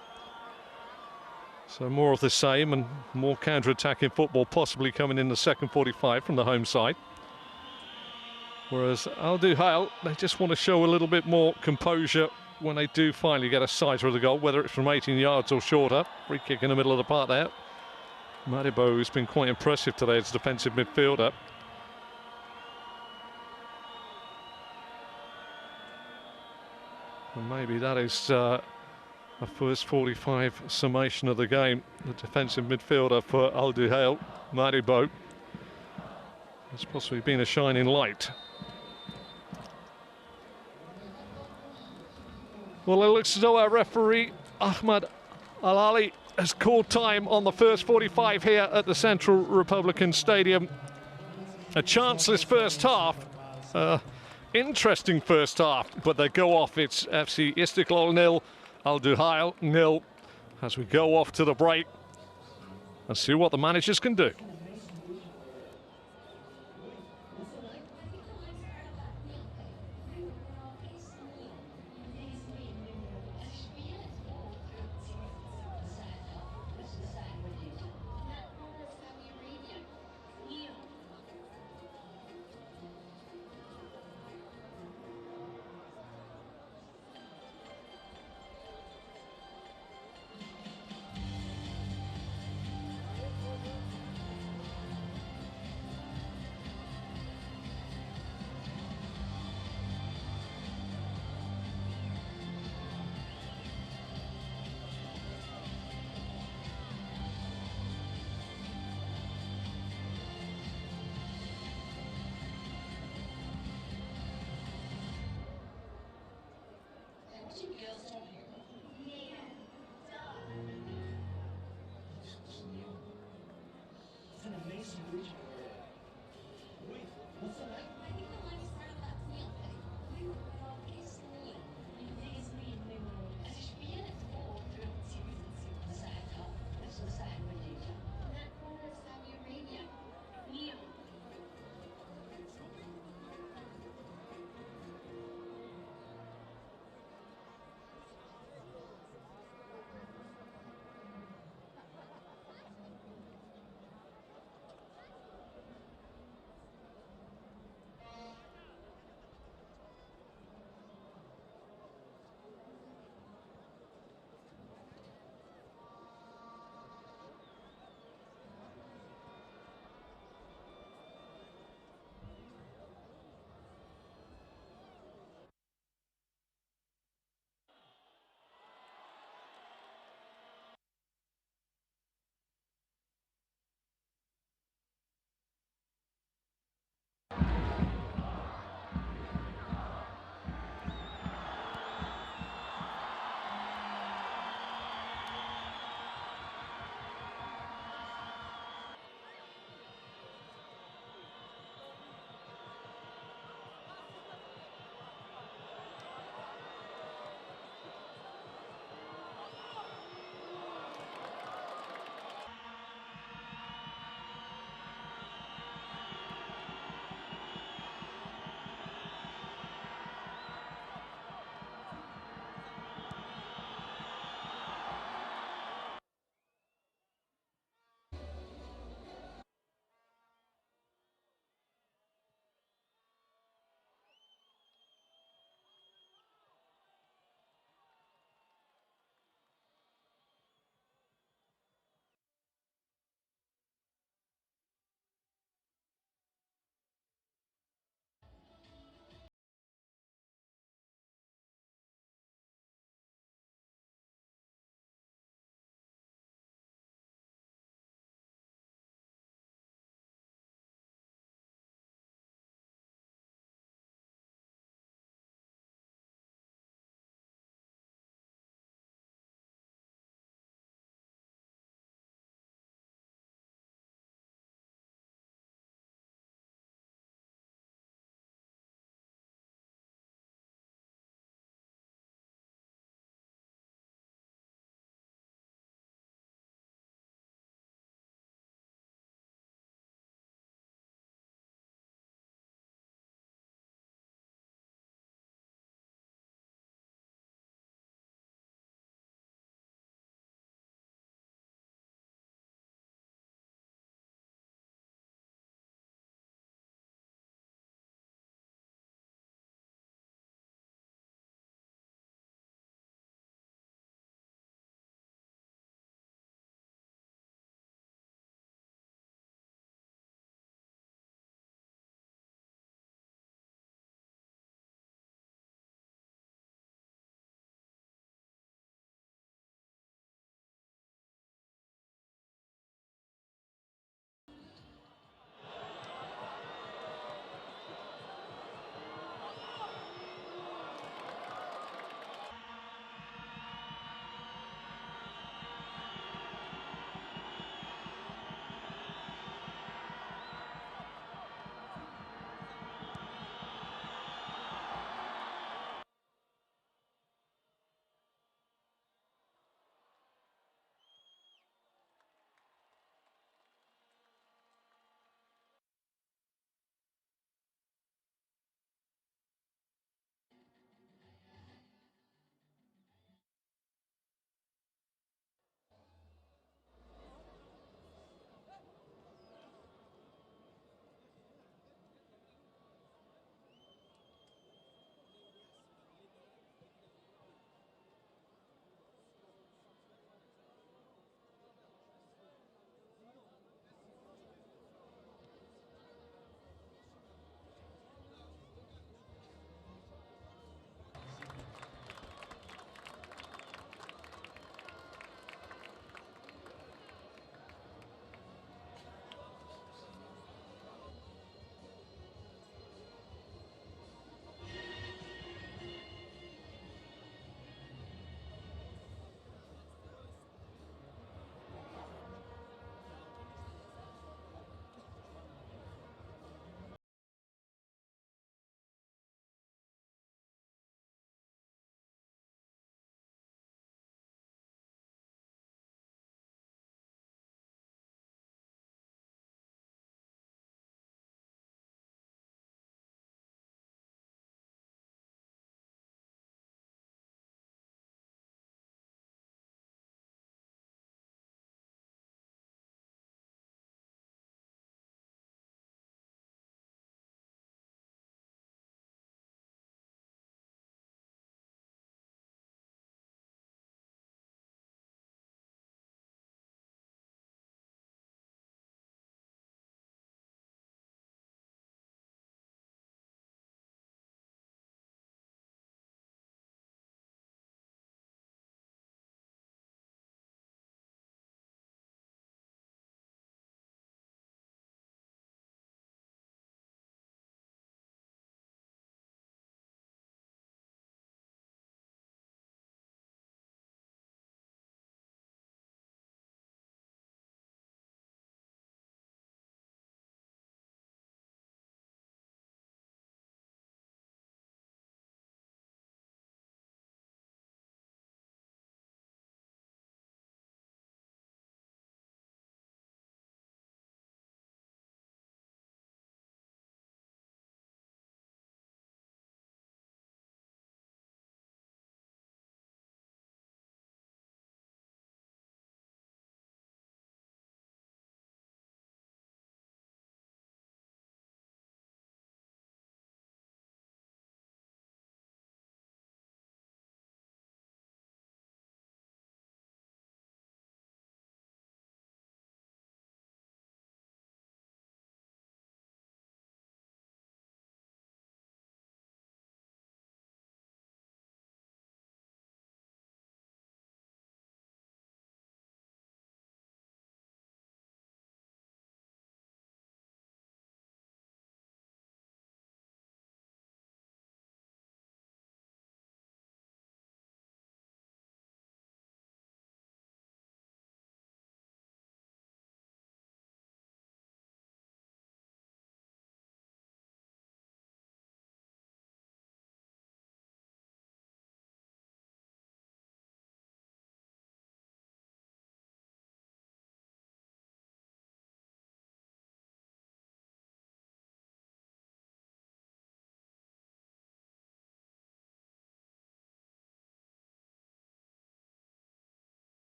So more of the same and more counter-attacking football possibly coming in the second 45 from the home side. Whereas Al Duhail, they just want to show a little bit more composure when they do finally get a sighter of the goal, whether it's from 18 yards or shorter. Free kick in the middle of the park there. Maribo has been quite impressive today as defensive midfielder. And maybe that is a first 45 summation of the game. The defensive midfielder for Al Duhail, Maribo, has possibly been a shining light. Well, it looks as though our referee, Ahmad Al-Ali, has called time on the first 45 here at the Central Republican Stadium. A chanceless first half. Interesting first half, but they go off. It's FC Istiklol 0, Al Duhail 0, as we go off to the break and see what the managers can do.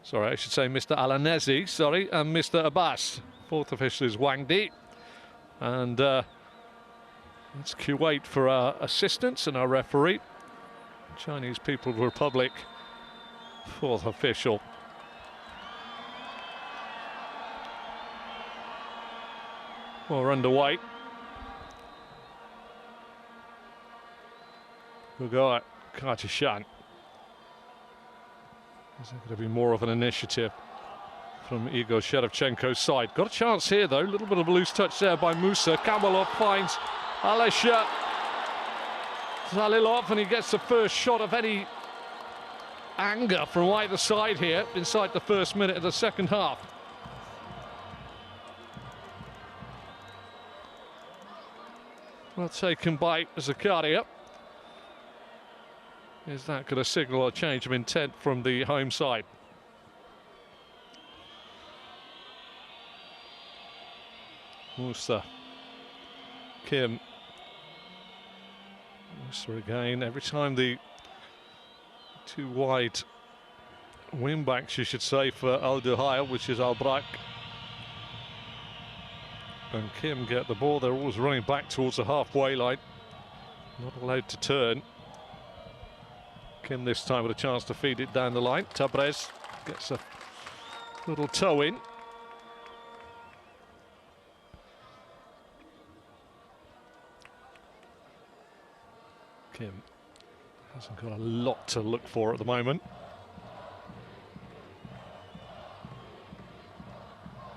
Sorry, I should say Mr. Alanezi, sorry, and Mr. Abbas. Fourth official is Wang Di. And it's QAT for our assistants and our referee. Chinese People's Republic, fourth official. Well, we're underway. We'll go at Kyrgyzstan. Is there going to be more of an initiative from Igor Sherevchenko's side? Got a chance here, though. A little bit of a loose touch there by Musa. Kamalov finds Alesha Zalilov, and he gets the first shot of any anger from either side here inside the first minute of the second half. Well taken by Zakaria. Is that going to signal a change of intent from the home side? Musa. Kim. Musa again. Every time the two wide wing backs, you should say, for Al Duhail, which is Albrak and Kim get the ball, they're always running back towards the halfway line. Not allowed to turn. Kim this time with a chance to feed it down the line. Tabrez gets a little toe in. Kim hasn't got a lot to look for at the moment.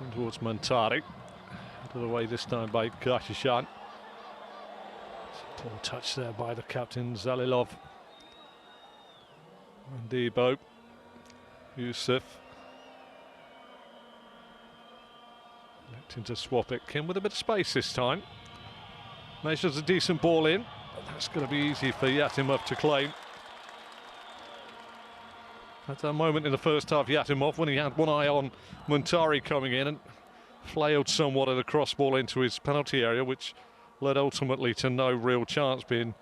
In towards Mantari. Out of the way this time by Kyrgyzstan. Poor touch there by the captain Zalilov. Debo, Yusuf electing to swap it. Kim with a bit of space this time. Measures a decent ball in, but that's going to be easy for Yatimov to claim. At that moment in the first half, Yatimov, when he had one eye on Muntari coming in and flailed somewhat at a cross ball into his penalty area, which led ultimately to no real chance being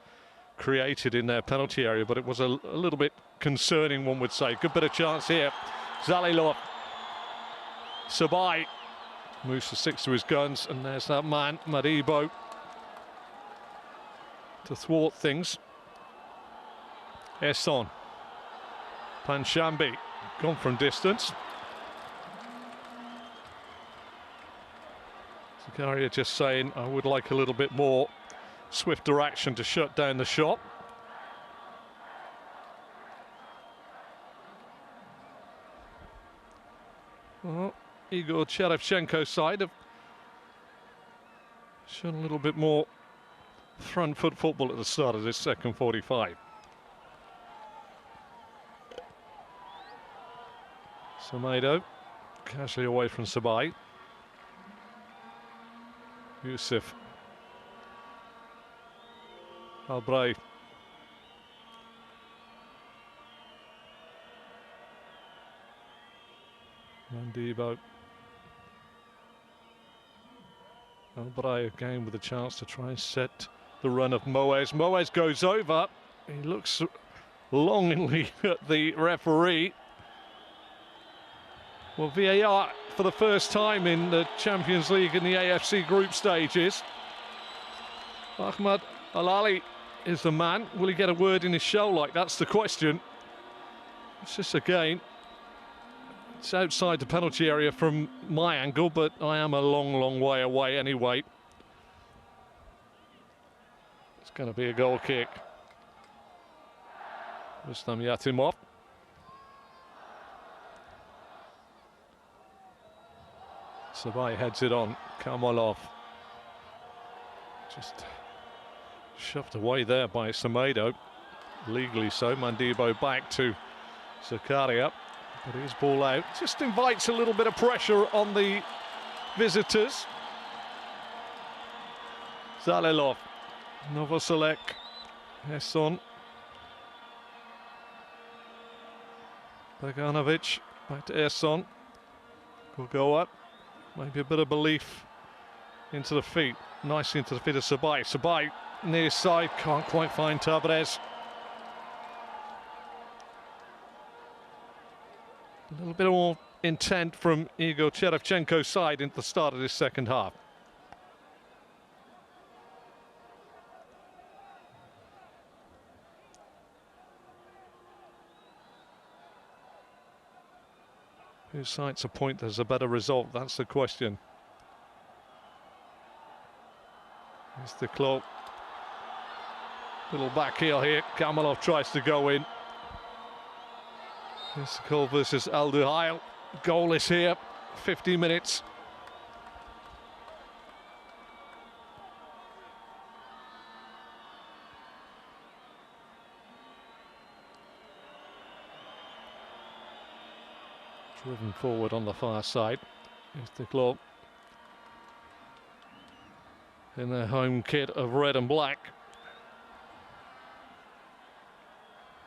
created in their penalty area, but it was a little bit concerning, one would say. Good bit of chance here. Zalilov. Sabai. Musa sticks to his guns, and there's that man, Maribo, to thwart things. Esson. Panshambi. Gone from distance. Zakaria just saying, I would like a little bit more swifter action to shut down the shot. Well, Igor Cherevchenko's side have shown a little bit more front foot football at the start of this second 45. Semedo casually away from Sabai. Yusuf. Albray. Mandebo. Albray again with a chance to try and set the run of Moez. Moez goes over. He looks longingly at the referee. Well, VAR for the first time in the Champions League in the AFC group stages. Ahmad Al-Ali is the man. Will he get a word in his show? Like, that's the question. It's just again, it's outside the penalty area from my angle, but I am a long way away anyway. It's going to be a goal kick. Rustam Yatimov. Sabai heads it on. Kamalov. Just shoved away there by Semedo. Legally so. Mandebo back to Zakaria. But his ball out. Just invites a little bit of pressure on the visitors. Zalilov. Novoselek. Esson. Beganovic. Back to Esson. Will go up. Maybe a bit of belief into the feet. Nicely into the feet of Sabai. Sabai near side. Can't quite find Tabrez. A little bit more intent from Igor Cherevchenko's side into the start of this second half. Whose side to point there's a better result? That's the question. Istiklol. Little back heel here. Kamalov tries to go in. Istiklol versus Duhail. Goalless here. 50 minutes. Driven forward on the far side. Istiklol in their home kit of red and black,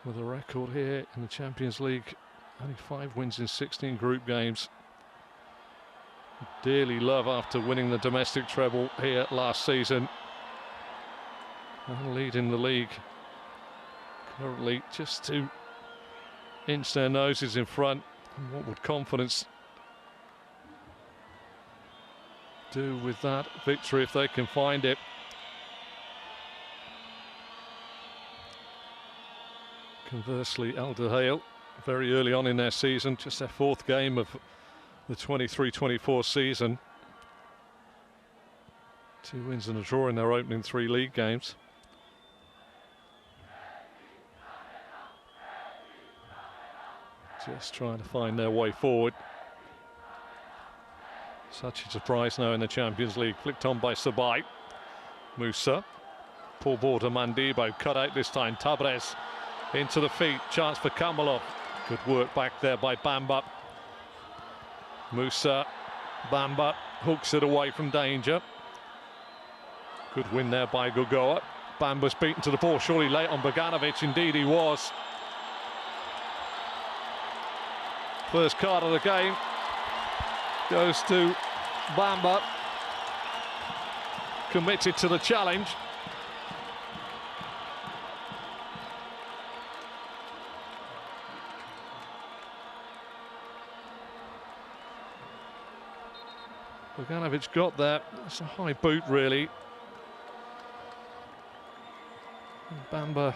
with a record here in the Champions League, only 5 wins in 16 group games. Dearly loved after winning the domestic treble here last season, and leading the league currently just to inch their noses in front. And what would confidence do with that victory if they can find it? Conversely, Duhail, very early on in their season, just their 4th game of the 23-24 season. 2 wins and a draw in their opening 3 league games. Just trying to find their way forward. Such a surprise now in the Champions League. Flicked on by Sabai. Musa. Poor ball to Mandibo. Cut out this time. Tabrez into the feet. Chance for Kamalov. Good work back there by Bamba. Musa. Bamba hooks it away from danger. Good win there by Gogoa. Bamba's beaten to the ball. Surely late on Boganovic. Indeed he was. First card of the game goes to Bamba, committed to the challenge. Boganovic got there. It's a high boot, really. And Bamba,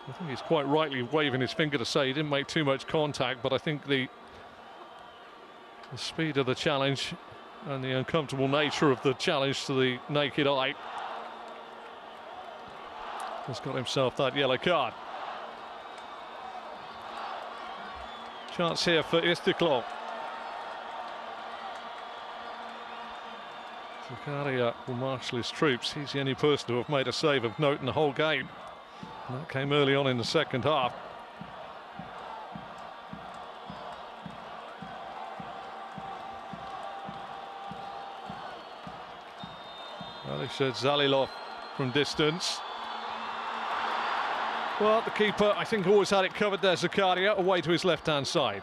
I think he's quite rightly waving his finger to say he didn't make too much contact, but I think the speed of the challenge and the uncomfortable nature of the challenge to the naked eye has got himself that yellow card. Chance here for Istiklol. Zakaria will marshal his troops. He's the only person to have made a save of note in the whole game. And that came early on in the second half. Well, he said Zalilov from distance. Well, the keeper, I think, always had it covered there, Zakaria, away to his left-hand side.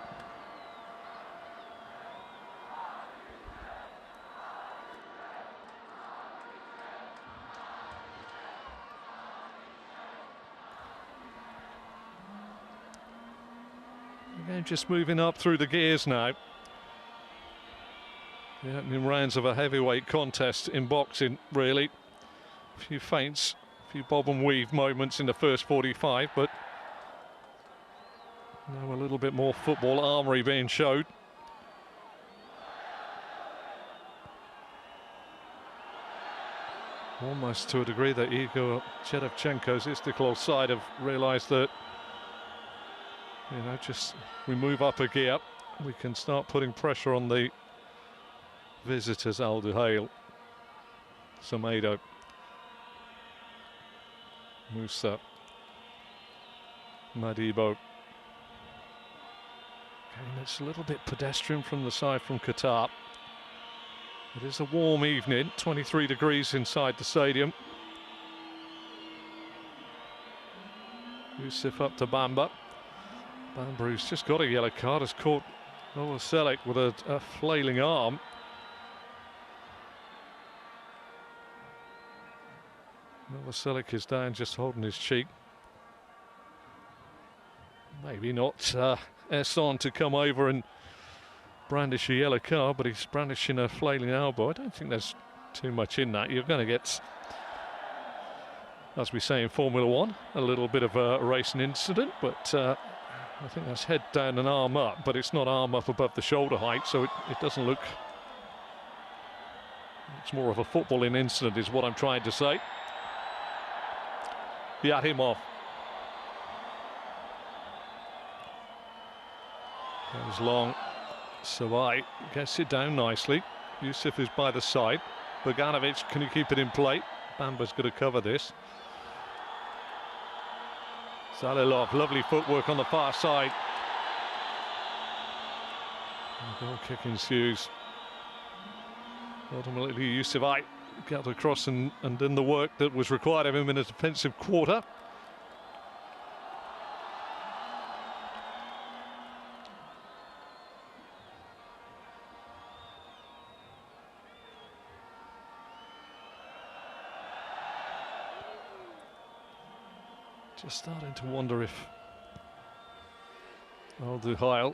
Again, just moving up through the gears now. The opening rounds of a heavyweight contest in boxing, really. A few feints, a few bob and weave moments in the first 45, but now a little bit more football armoury being showed. Almost to a degree that Igor Cherevchenko's Istiklol side have realised that, you know, just we move up a gear, we can start putting pressure on the visitors. Duhail, Semedo, Musa, Madibo. Okay, it's a little bit pedestrian from the side from Qatar. It is a warm evening, 23 degrees inside the stadium. Yusuf up to Bamba. Bamba's just got a yellow card, has caught Novoselic with a flailing arm. Novoselic is down, just holding his cheek. Maybe not Esson to come over and brandish a yellow card, but he's brandishing a flailing elbow. I don't think there's too much in that. You're going to get, as we say in Formula One, a little bit of a racing incident, but I think that's head down and arm up, but it's not arm up above the shoulder height, so it doesn't look... It's more of a footballing incident is what I'm trying to say. He had him off. Goes long. Savai gets it down nicely. Yusuf is by the side. Bogdanovic, can you keep it in play? Bamba's going to cover this. Salilov, lovely footwork on the far side. And goal kick ensues. Ultimately, Yusufai got across and done the work that was required of him in a defensive quarter. Just starting to wonder if Duhail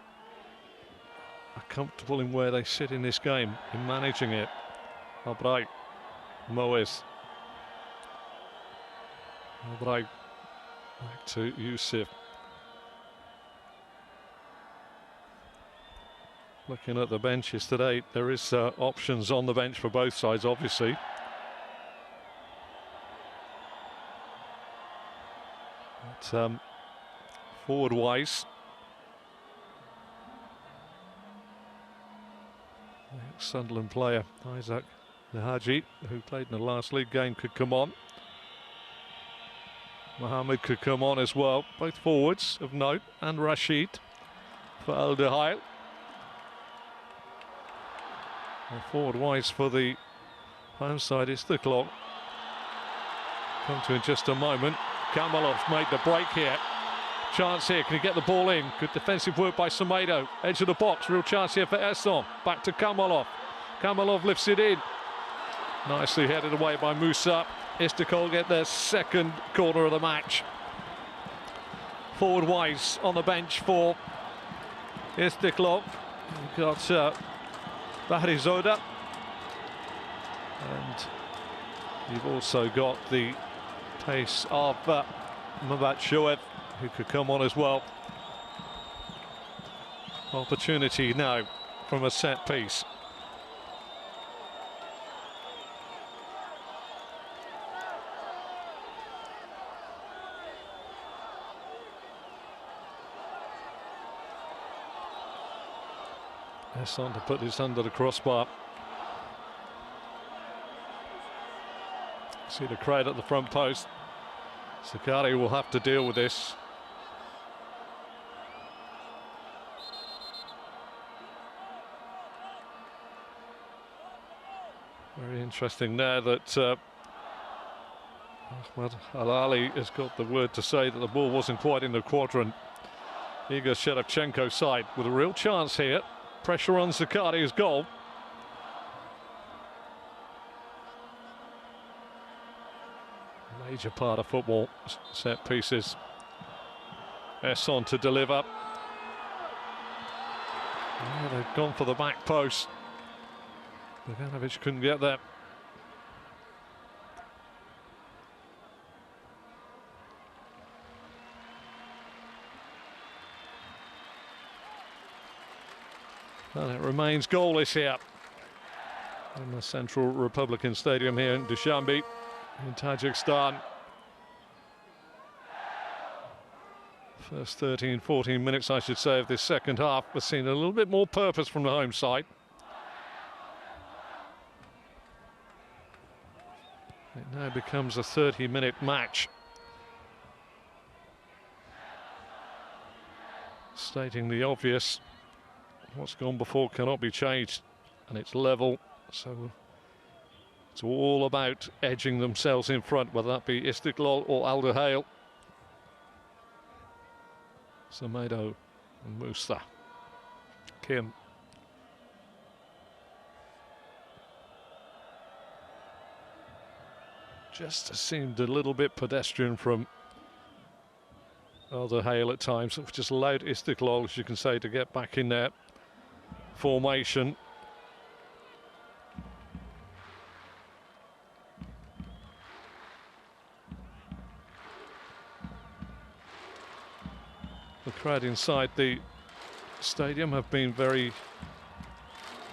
are comfortable in where they sit in this game, in managing it. Albright, Moes. Albright back to Yusuf. Looking at the benches today, there is options on the bench for both sides, obviously. But forward-wise, the Sunderland player Isaac Lihaji, who played in the last league game, could come on. Mohammed could come on as well. Both forwards of note, and Rashid for Al Duhail. Forward-wise for the home side, Istiklol. Come to in just a moment. Kamalov's made the break here. Chance here, can he get the ball in? Good defensive work by Semedo. Edge of the box, real chance here for Esson. Back to Kamalov. Kamalov lifts it in. Nicely headed away by Musa. Istiklol get their second corner of the match. Forward-wise on the bench for Istiklol. We've got Bahri Zoda. And you've also got the pace of Mabat Shoaib, who could come on as well. Opportunity now from a set piece. Esson to put this under the crossbar. See the crowd at the front post. Sakari will have to deal with this. Very interesting there that Ahmad Al-Ali has got the word to say that the ball wasn't quite in the quadrant. Igor Shevchenko's side with a real chance here. Pressure on Zakari's goal. Major part of football, set pieces. Esson to deliver. Yeah, they've gone for the back post. Bogdanovic couldn't get there. And it remains goalless here in the Central Republican Stadium here in Dushanbe in Tajikistan. First 13-14 minutes, I should say, of this second half. We're seeing a little bit more purpose from the home side. It now becomes a 30-minute match. Stating the obvious, what's gone before cannot be changed, and it's level, so it's all about edging themselves in front, whether that be Istiklol or Al Duhail. Semedo and Musa. Kim. Just seemed a little bit pedestrian from Duhail at times, which just allowed Istiklol, as you can say, to get back in their formation. The crowd inside the stadium have been very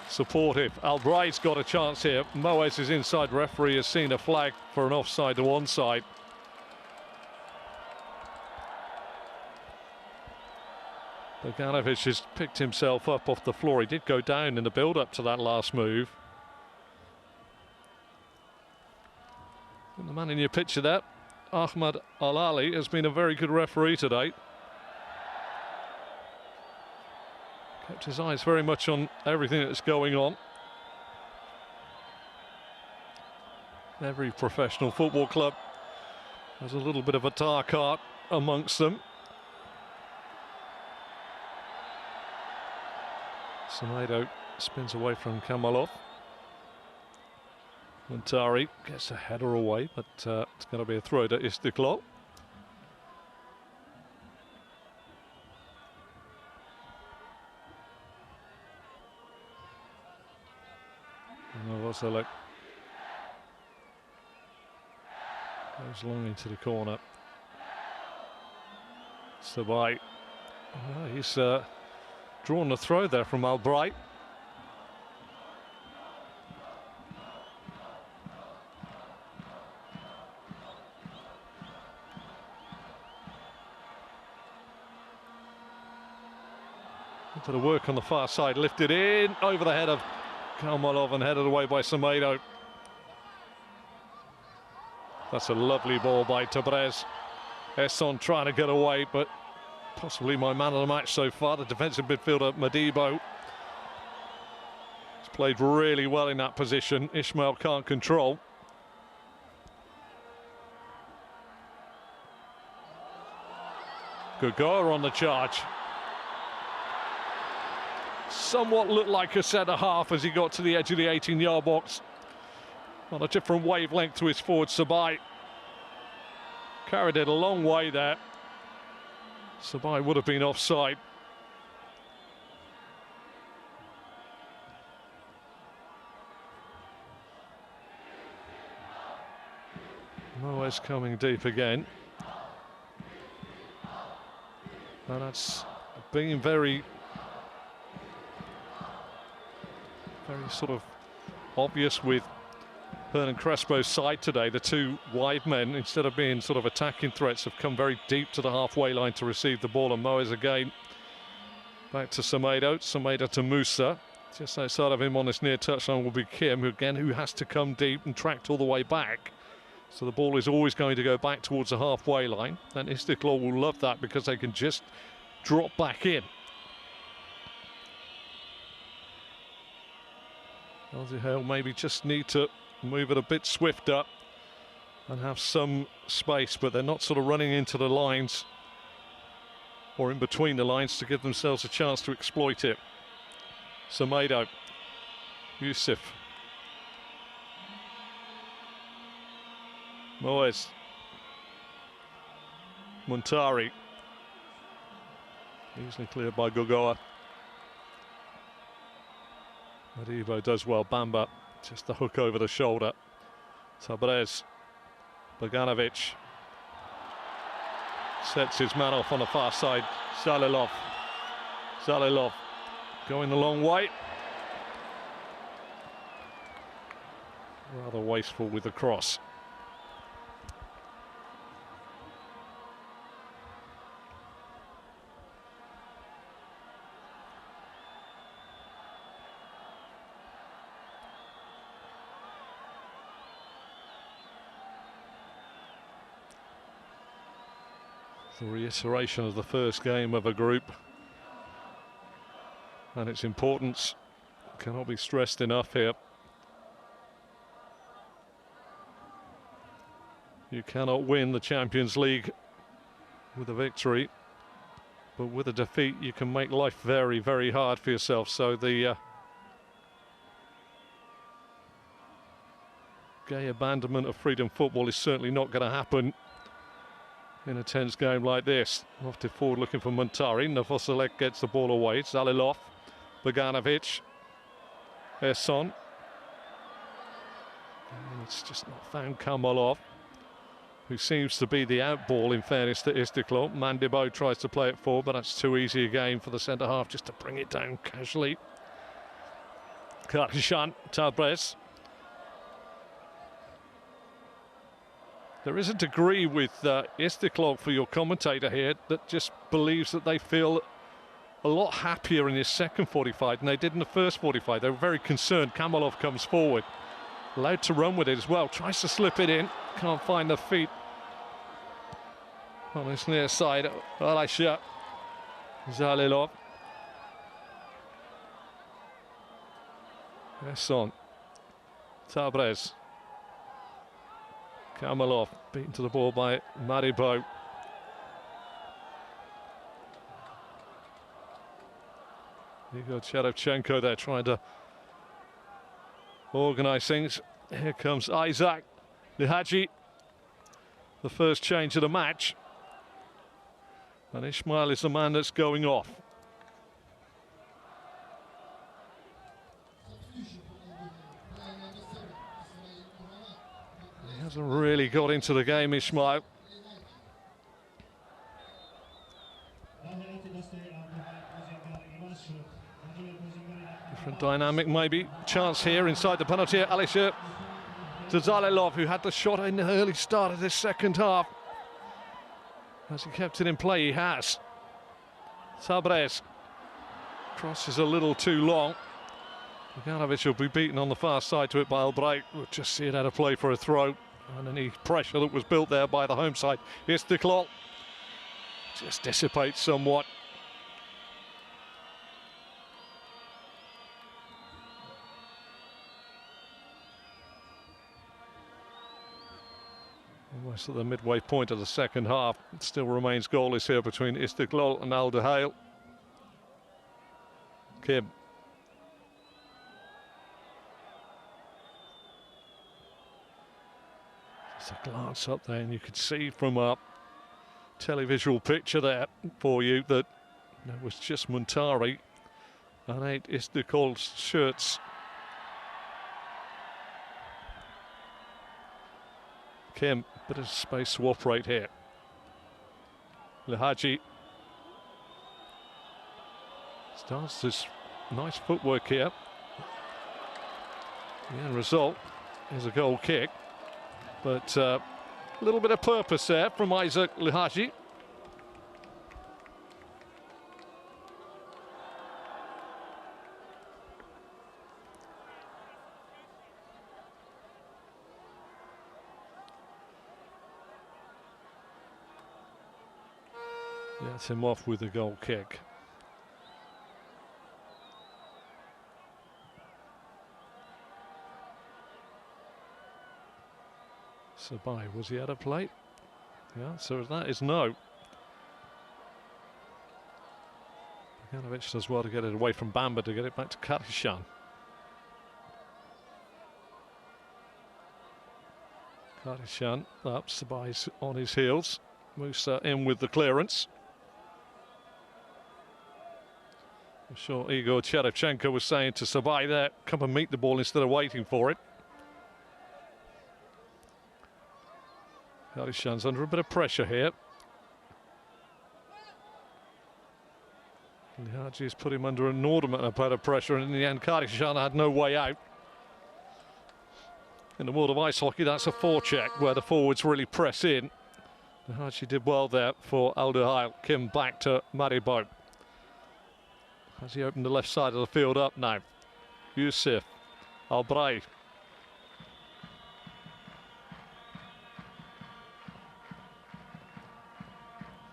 supportive. Albright's got a chance here. Moes is inside. Referee has seen a flag for an offside to onside. Bogdanovic has picked himself up off the floor. He did go down in the build-up to that last move. And the man in your picture there, Ahmad Al-Ali, has been a very good referee today. Kept his eyes very much on everything that's going on. Every professional football club has a little bit of a dark art amongst them. Semedo spins away from Kamalov. Montari gets a header away, but it's going to be a throw to Istiklol. Novoselic goes long into the corner. Sabai, he's drawn the throw there from Albright. Bit of work on the far side, lifted in over the head of Kalmalov and headed away by Semedo. That's a lovely ball by Tabrez. Esson trying to get away, but possibly my man of the match so far, the defensive midfielder Madibo. He's played really well in that position. Ismail can't control. Gogoa on the charge. Somewhat looked like a centre-half as he got to the edge of the 18-yard box. On a different wavelength to his forward Sabai. Carried it a long way there. Sabai would have been offside. Moes coming deep again. And that's being very sort of obvious with Hernan Crespo's side today. The two wide men, instead of being sort of attacking threats, have come very deep to the halfway line to receive the ball. And Moes again back to Semedo. Semedo to Musa. Just outside of him on this near touchline will be Kim, who has to come deep and tracked all the way back. So the ball is always going to go back towards the halfway line. And Istiklol will love that because they can just drop back in. Duhail maybe just need to move it a bit swifter and have some space, but they're not sort of running into the lines or in between the lines to give themselves a chance to exploit it. Semedo, Yusuf, Moes, Montari, easily cleared by Gogoa. Madibo does well. Bamba, just the hook over the shoulder. Tabrez, Bogdanovic sets his man off on the far side. Zalilov going the long way. Rather wasteful with the cross. The reiteration of the first game of a group and its importance cannot be stressed enough here. You cannot win the Champions League with a victory, but with a defeat you can make life very, very hard for yourself. So the gay abandonment of freedom football is certainly not going to happen in a tense game like this. Lofted forward looking for Muntari. Novoselek gets the ball away. Zalilov, Boganovic, Esson. It's just not found Kamalov, who seems to be the outball in fairness to Istiklol. Mandibo tries to play it forward, but that's too easy a game for the centre half just to bring it down casually. Kartishan, Tabrez. There is a degree with Istiklol for your commentator here that just believes that they feel a lot happier in this second 45 than they did in the first 45. They were very concerned. Kamalov comes forward, allowed to run with it as well, tries to slip it in, can't find the feet on his near side. Alasha, Zalilov, Esson, Tabrez, Kamalov beaten to the ball by Maribo. Igor Cherevchenko there trying to organise things. Here comes Isaac Lihaji, the first change of the match. And Ismail is the man that's going off. He hasn't really got into the game, Ismail. Different dynamic maybe. Chance here inside the penalty. Alisher to Zalilov, who had the shot in the early start of this second half. Has he kept it in play? He has. Tabrez crosses a little too long. Boganovic will be beaten on the far side to it by Albright. We'll just see it out of play for a throw. And any pressure that was built there by the home side. Istiklol just dissipates somewhat. Almost at the midway point of the second half. It still remains goalless here between Istiklol and Al Duhail. Kim. Just a glance up there and you could see from a televisual picture there for you that it was just Muntari and 8 Istikkol's shirts. Kim, bit of space to operate here. Lihaji starts this nice footwork here. The end result is a goal kick, but a little bit of purpose there from Isaac Lihaji. That's him off with a goal kick. Sabai, was he out of play? Yeah, so that is no. Boganovic does well to get it away from Bamba to get it back to Kartishan. Kartishan up, Sabai's on his heels. Musa in with the clearance. I'm sure Igor Cherevchenko was saying to Sabai there, come and meet the ball instead of waiting for it. Kartishan's under a bit of pressure here. Lihaji has put him under an inordinate amount of pressure, and in the end Kartishan had no way out. In the world of ice hockey, that's a forecheck where the forwards really press in. Lihaji did well there for Al Duhail. Kim back to Maribo. Has he opened the left side of the field up now? Yusuf, Albray.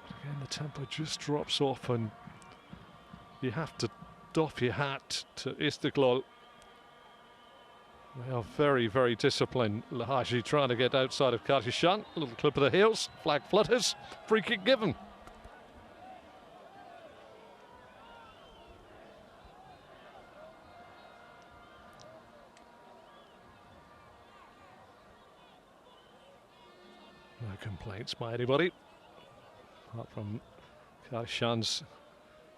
Again, the tempo just drops off and you have to doff your hat to Istiklol. They are very, very disciplined. Lihaji trying to get outside of Kartishan. A little clip of the heels, flag flutters, free kick given. No complaints by anybody. apart from Karshan's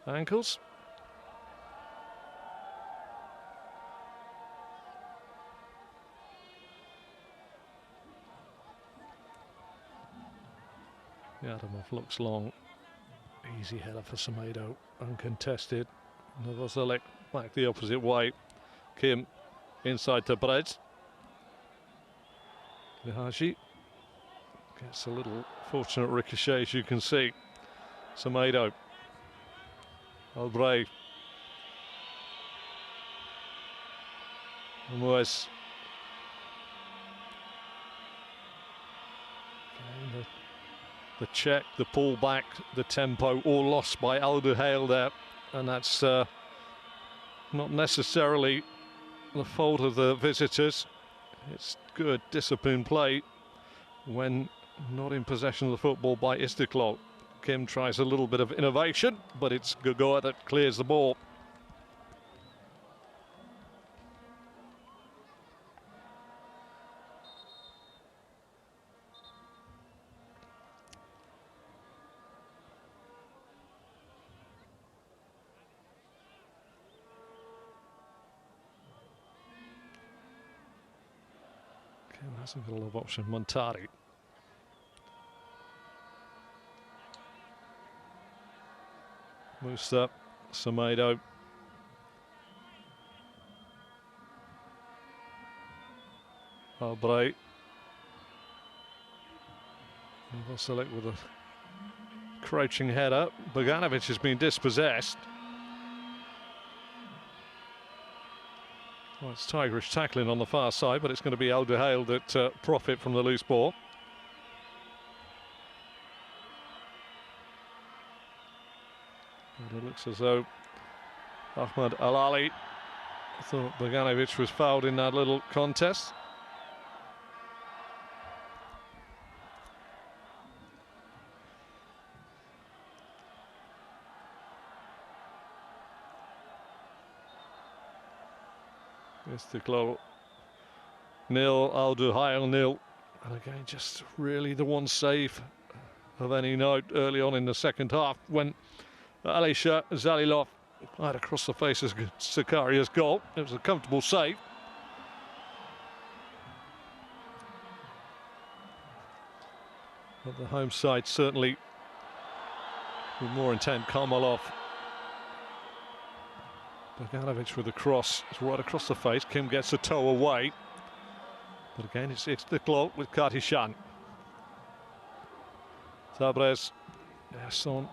ankles. Adamov looks long. Easy header for Semedo, uncontested. Novoselic back the opposite way. Kim inside to Brez. Lihaji gets a little fortunate ricochet, as you can see. Semedo. Albray. Moes. The check, the pull back, the tempo, all lost by Duhail there, and that's not necessarily the fault of the visitors. It's good disciplined play when not in possession of the football by Istiklol. Kim tries a little bit of innovation, but it's Gogoa that clears the ball. Hasn't got a lot of option. Montari. Musa, Semedo. Albray. Novoselic with a crouching header. Boganovic has been dispossessed. Well, it's tigerish tackling on the far side, but it's going to be Duhail that profit from the loose ball. And it looks as though Ahmad Al-Ali thought Boganovic was fouled in that little contest. Istiklol 0, Duhail 0. And again, just really the one save of any note early on in the second half when Alisher Zalilov right across the face of Sakaria's goal. It was a comfortable save. But the home side certainly with more intent. Karmalov. Boganovic with a cross, it's right across the face. Kim gets a toe away. But again, it's Istiklol with Karshan. Tabrez, Son.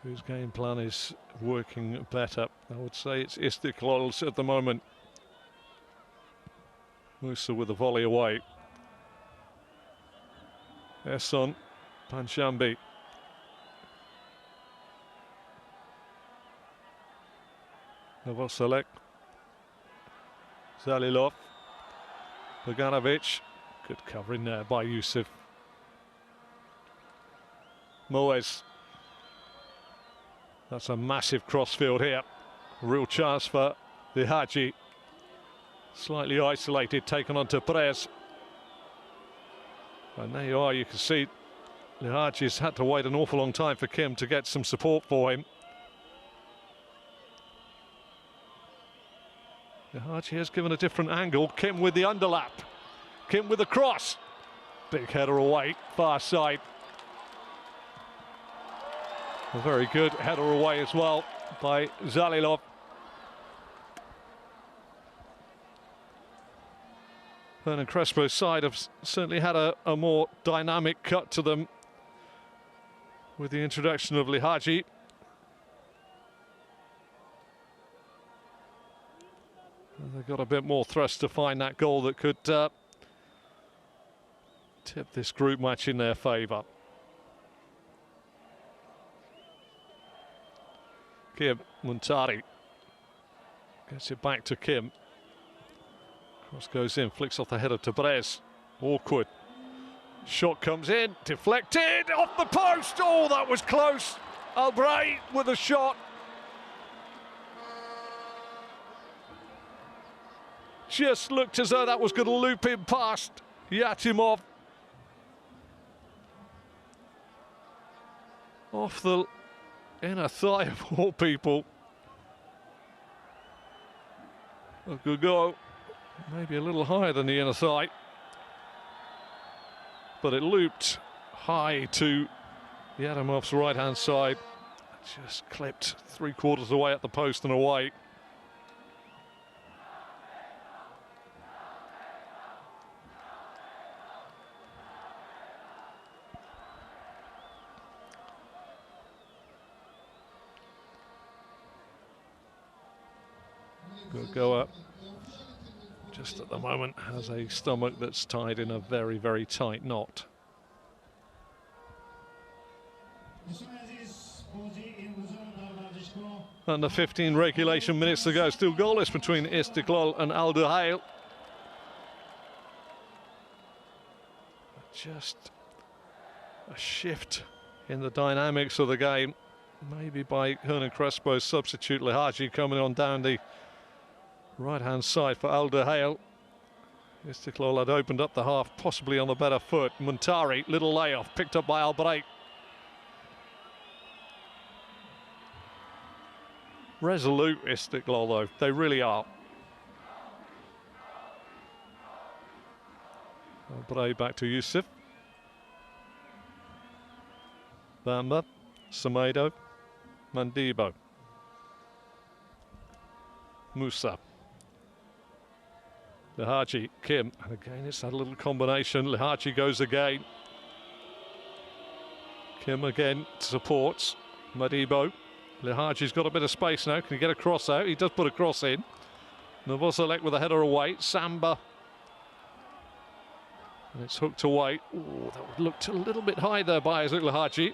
Whose game plan is working better? I would say it's Istiklol's at the moment. Musa with a volley away. Son. Panchambi. Novoselic. Zalilov. Boganovic. Good covering there by Yusuf. Moes. That's a massive crossfield here. Real chance for Lihaji. Slightly isolated, taken onto Perez. And there you are, you can see Lihaji's had to wait an awful long time for Kim to get some support for him. Lihaji has given a different angle. Kim with the underlap. Kim with the cross. Big header away, far side. A very good header away as well by Zalilov. Hernan Crespo's side have certainly had a more dynamic cut to them with the introduction of Lihaji. And they've got a bit more thrust to find that goal that could tip this group match in their favour. Kim Muntari gets it back to Kim. Cross goes in, flicks off the head of Tabrez. Awkward. Shot comes in, deflected, off the post. Oh, that was close. Albray with a shot. just looked as though that was going to loop in past Yatimov. Off the inner thigh of all people. A good go. Maybe a little higher than the inner thigh. But it looped high to Yatimov's right-hand side. Just clipped 3/4 away at the post and away. Good go up. Just at the moment has a stomach that's tied in a very, very tight knot. Under 15 regulation minutes to go. Still goalless between Istiklol and Al Duhail. Just a shift in the dynamics of the game. Maybe by Hernan Crespo's substitute Lihaji coming on down the right-hand side for Al Duhail. Istiklol had opened up the half, possibly on the better foot. Muntari, little layoff, picked up by Al-Brait. Resolute Istiklol though, they really are. Al-Brait back to Yusuf. Bamba, Semedo, Mandibo. Musa. Lihaji, Kim, and again it's that little combination. Lihaji goes again. Kim again supports Madibo. Lihaji's got a bit of space now. Can he get a cross out? He does put a cross in. Novoselec with a header away. Samba. And it's hooked away. Ooh, that looked a little bit high there by Isaac Lihaji.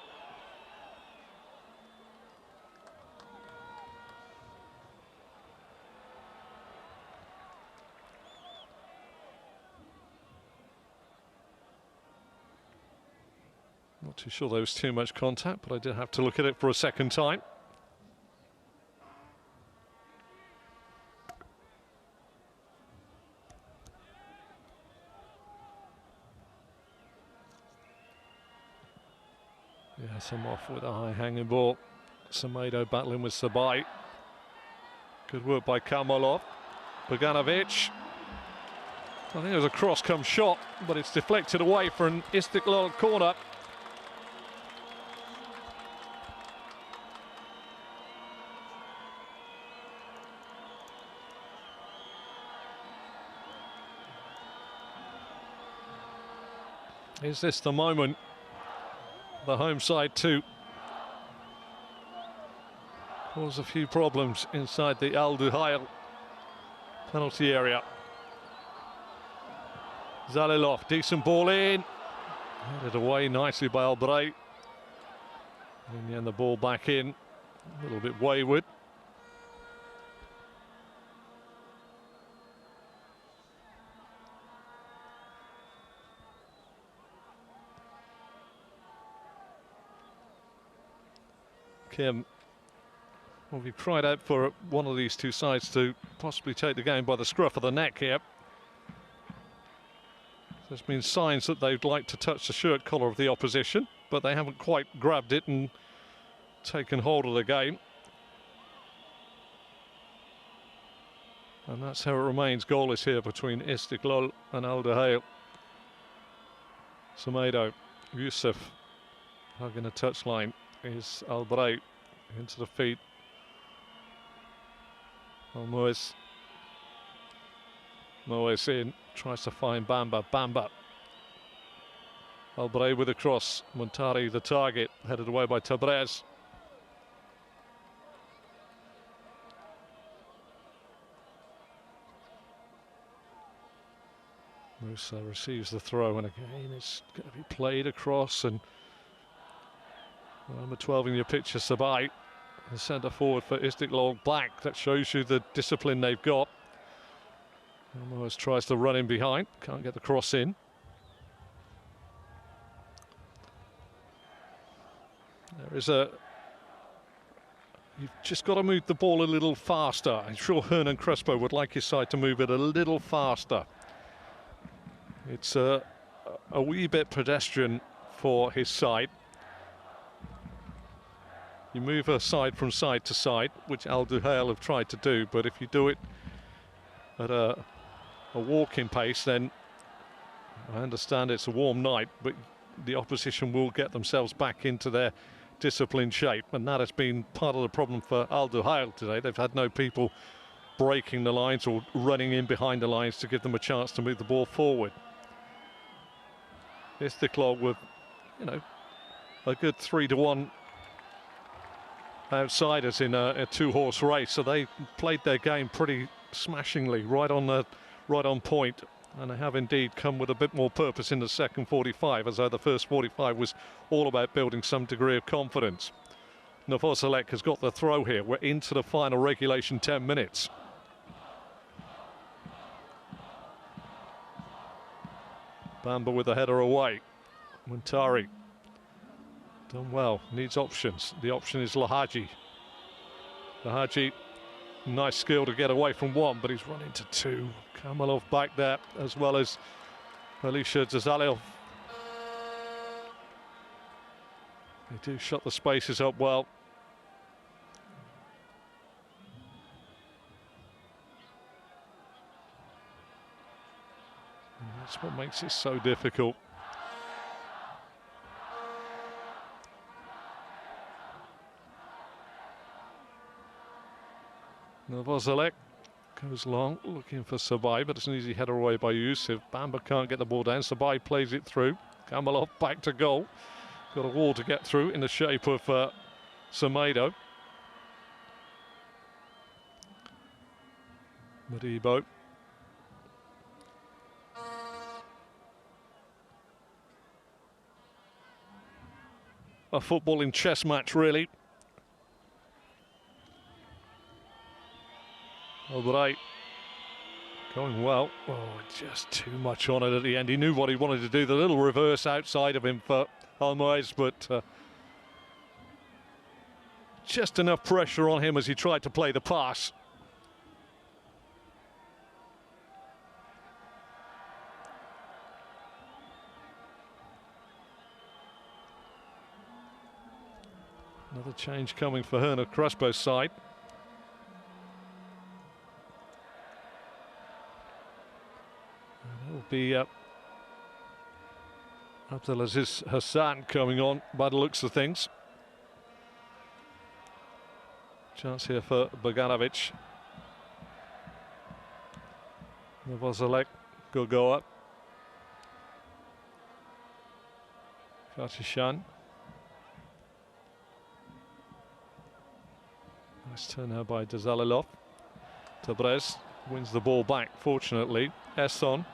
Not too sure there was too much contact, but I did have to look at it for a second time. Yeah, some off with a high hanging ball. Semedo battling with Sabai. Good work by Kamolov. Boganovic. I think it was a cross-come shot, but it's deflected away for an Istiklol corner. Is this the moment? The home side to cause a few problems inside the Al Duhail penalty area. Zalilov, decent ball in. Headed away nicely by Al-Brait. In the end, the ball back in. A little bit wayward. Kim will be cried out for one of these two sides to possibly take the game by the scruff of the neck here. There's been signs that they'd like to touch the shirt collar of the opposition, but they haven't quite grabbed it and taken hold of the game. And that's how it remains goalless here between Istiklol and Al Duhail. Semedo, Yusuf hugging a touchline. Is Al-Brait into the feet. Moes in, tries to find Bamba. Bamba. Al-Brait with a cross. Muntari the target, headed away by Tabrez. Musa receives the throw, and again it's going to be played across, and number 12 in your picture, Sabai, the centre forward for Istiklol, black. That shows you the discipline they've got. Almost tries to run in behind, can't get the cross in. There is a You've just got to move the ball a little faster. I'm sure Hernan Crespo would like his side to move it a little faster. It's a wee bit pedestrian for his side. You move a side from side to side, which Al Duhail have tried to do, but if you do it at a walking pace, then I understand it's a warm night, but the opposition will get themselves back into their disciplined shape, and that has been part of the problem for Al Duhail today. They've had no people breaking the lines or running in behind the lines to give them a chance to move the ball forward. Istiklol with, you know, a good 3-1 outsiders in a two-horse race, so they played their game pretty smashingly, right on point, and they have indeed come with a bit more purpose in the second 45, as though the first 45 was all about building some degree of confidence. Novoselic has got the throw here. We're into the final regulation 10 minutes. Bamba with the header away. Muntari done well, needs options. The option is Lihaji. Lihaji, nice skill to get away from one, but he's run into two. Kamalov back there, as well as Alicia Dzalilov. They do shut the spaces up well. And that's what makes it so difficult. Novoselic goes long, looking for Sabai, but it's an easy header away by Yusuf. Bamba can't get the ball down. Sabai plays it through. Kamalov back to goal. Got a wall to get through in the shape of Semedo. Madibo. A footballing chess match, really. Albright going well. Oh, just too much on it at the end. He knew what he wanted to do. The little reverse outside of him for Almoez, but just enough pressure on him as he tried to play the pass. Another change coming for Hernan Crespo's side. It'll be Abdelaziz Hassan coming on by the looks of things. Chance here for Boganovic. Novoselic, good go up. Katishan. Nice turn now by Dzalilov. Tabrez wins the ball back, fortunately. Esson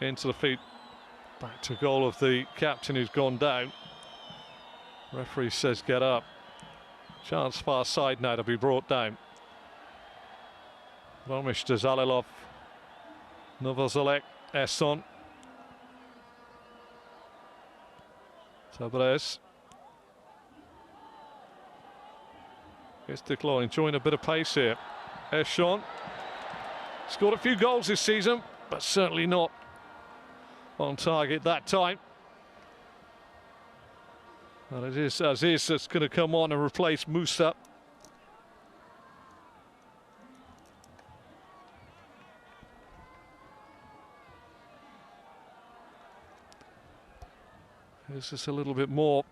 into the feet. Back to goal of the captain, who's gone down. Referee says get up. Chance far side now to be brought down. Romish Dzalilov. Novoselic. Esson. Tabrez. Istiklol enjoying a bit of pace here. Esson scored a few goals this season, but certainly not on target that time. And it is Aziz that's going to come on and replace Musa. Here's just a little bit more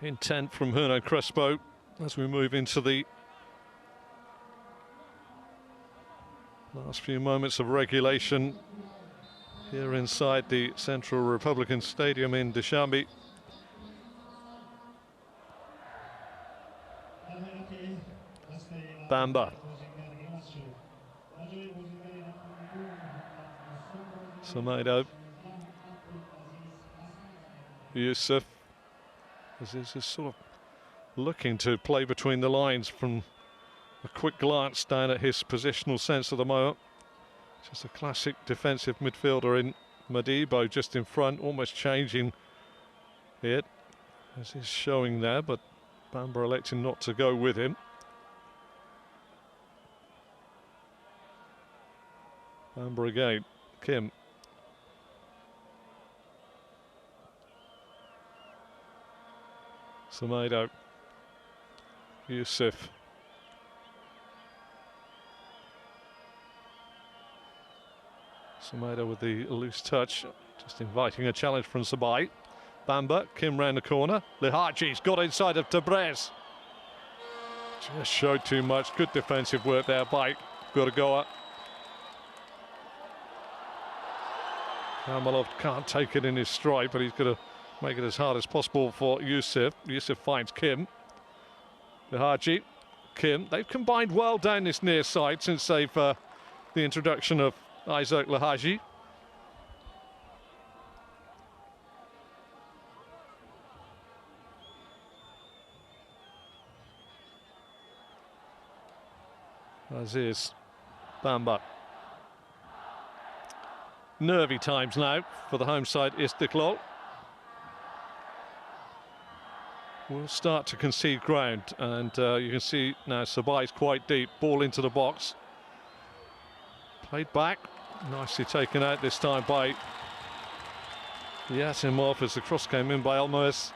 intent from Hernan Crespo as we move into the last few moments of regulation here inside the Central Republican Stadium in Dushanbe. Bamba. Semedo. Yusuf. This is just sort of looking to play between the lines from a quick glance down at his positional sense of the moment. Just a classic defensive midfielder in Madibo, just in front, almost changing it as he's showing there, but Bamba electing not to go with him. Bamba again. Kim. Semedo. Yusuf. Semedo with the loose touch, just inviting a challenge from Sabai. Bamba, Kim round the corner. Lihaji's got inside of Tabrez. Just showed too much. Good defensive work there by Gurgoa. Kamalov can't take it in his stride, but he's going to make it as hard as possible for Yusuf. Yusuf finds Kim. Lihaji, Kim. They've combined well down this near side since they've the introduction of Isaac Lihaji. As is Bamba. Nervy times now for the home side Istiklol. Will start to concede ground, and you can see now Sabai's quite deep. Ball into the box. Played back. Nicely taken out this time by Yasimov as the cross came in by Almoez.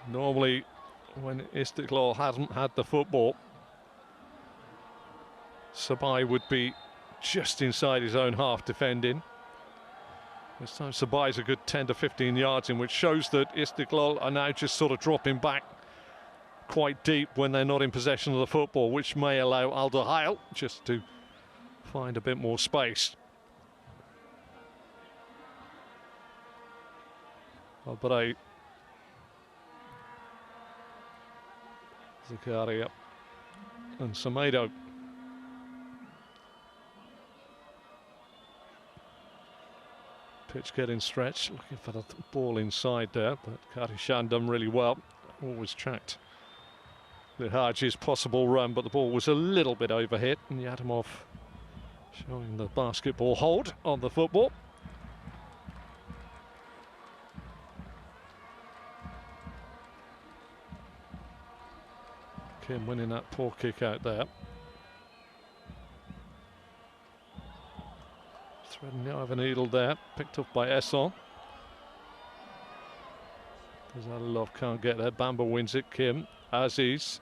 Normally, when Istiklol hasn't had the football, Sabai would be just inside his own half defending. This time Sabai's a good 10 to 15 yards in, which shows that Istiklol are now just sort of dropping back quite deep when they're not in possession of the football, which may allow Al Duhail just to find a bit more space. Albaray. Zakaria and Semedo. Pitch getting stretched, looking for the ball inside there, but Karishan done really well. Always tracked Lihaji's possible run, but the ball was a little bit overhit, and Yatimov showing the basketball hold on the football. Kim winning that poor kick out there. Threading out of a needle there, picked up by Esson. Zalilov can't get there. Bamba wins it. Kim, Aziz.